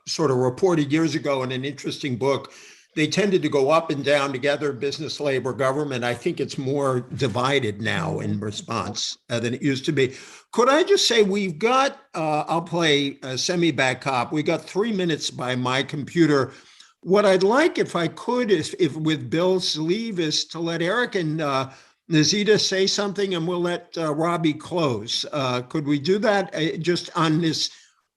sort of reported years ago in an interesting book. They tended to go up and down together, business, labor, government. I think it's more divided now in response than it used to be. Could I just say we've got, I'll play a semi-bad cop. We got 3 minutes by my computer What I'd like, if I could, is if with Bill's leave, is to let Eric and Nazita say something, and we'll let Robbie close. Could we do that just on this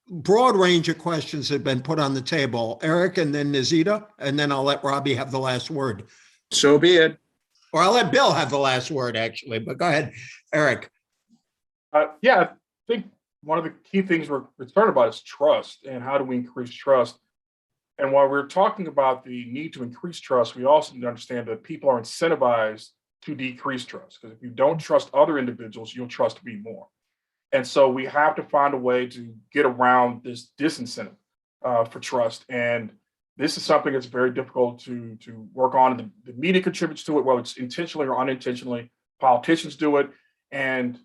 broad range of questions that have been put on the table? Eric and then Nazita, and then I'll let Robbie have the last word. So be it. Or I'll let Bill have the last word, actually, but go ahead, Eric. Yeah, I think one of the key things we're concerned about is trust, and how do we increase trust? And while we're talking about the need to increase trust, we also need to understand that people are incentivized to decrease trust, because if you don't trust other individuals, you'll trust me more. And so we have to find a way to get around this disincentive for trust. And this is something that's very difficult to work on. The media contributes to it, whether it's intentionally or unintentionally. Politicians do it. And,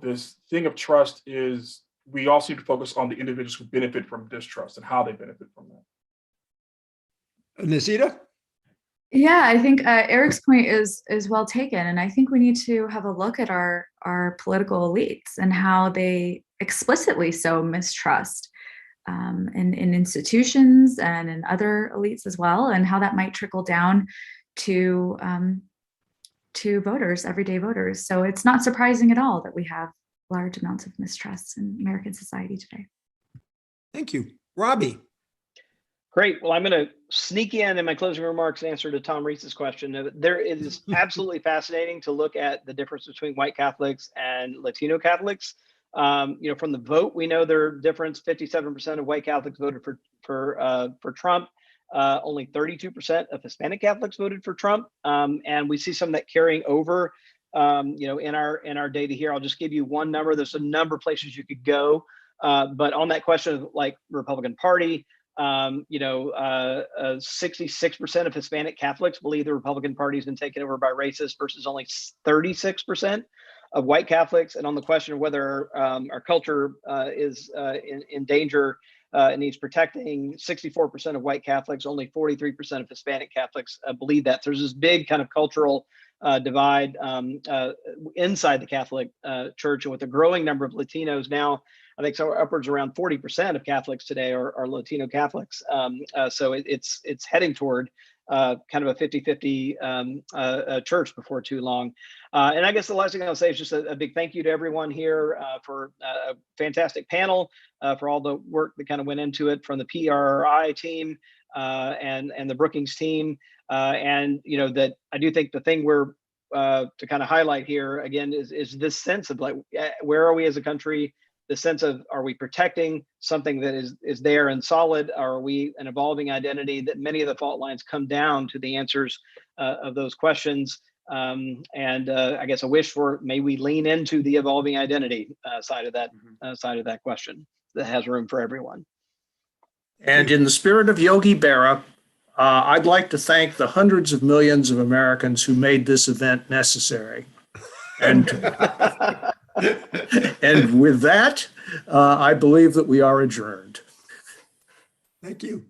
this thing of trust is, we also need to focus on the individuals who benefit from distrust and how they benefit from that. Nazita? Yeah, I think Eric's point is well taken, and I think we need to have a look at our political elites and how they explicitly sow mistrust in institutions and in other elites as well, and how that might trickle down to voters, everyday voters. So it's not surprising at all that we have large amounts of mistrust in American society today. Thank you. Robbie? Great. Well, I'm going to sneak in my closing remarks answer to Tom Reese's question. There is absolutely fascinating to look at the difference between white Catholics and Latino Catholics. From the vote, we know their difference. 57% of white Catholics voted for Trump. Only 32% of Hispanic Catholics voted for Trump, and we see some of that carrying over. In our data here, I'll just give you one number. There's a number of places you could go, but on that question of like Republican Party. 66% of Hispanic Catholics believe the Republican Party has been taken over by racists versus only 36% of white Catholics. And on the question of whether our culture is in danger and needs protecting, 64% of white Catholics, only 43% of Hispanic Catholics believe that. So there's this big kind of cultural divide inside the Catholic Church, and with a growing number of Latinos now. I think so upwards around 40% of Catholics today are Latino Catholics. So it's heading toward kind of a 50-50 church before too long. And I guess the last thing I'll say is just a big thank you to everyone here for a fantastic panel, for all the work that kind of went into it from the PRI team and the Brookings team. And that I do think the thing we're to kind of highlight here again is this sense of like, where are we as a country? The sense of, are we protecting something that is there and solid? Are we an evolving identity? That many of the fault lines come down to the answers of those questions. And I guess a wish for, may we lean into the evolving identity side of that question that has room for everyone. And in the spirit of Yogi Berra, I'd like to thank the hundreds of millions of Americans who made this event necessary. And and with that, I believe that we are adjourned. Thank you.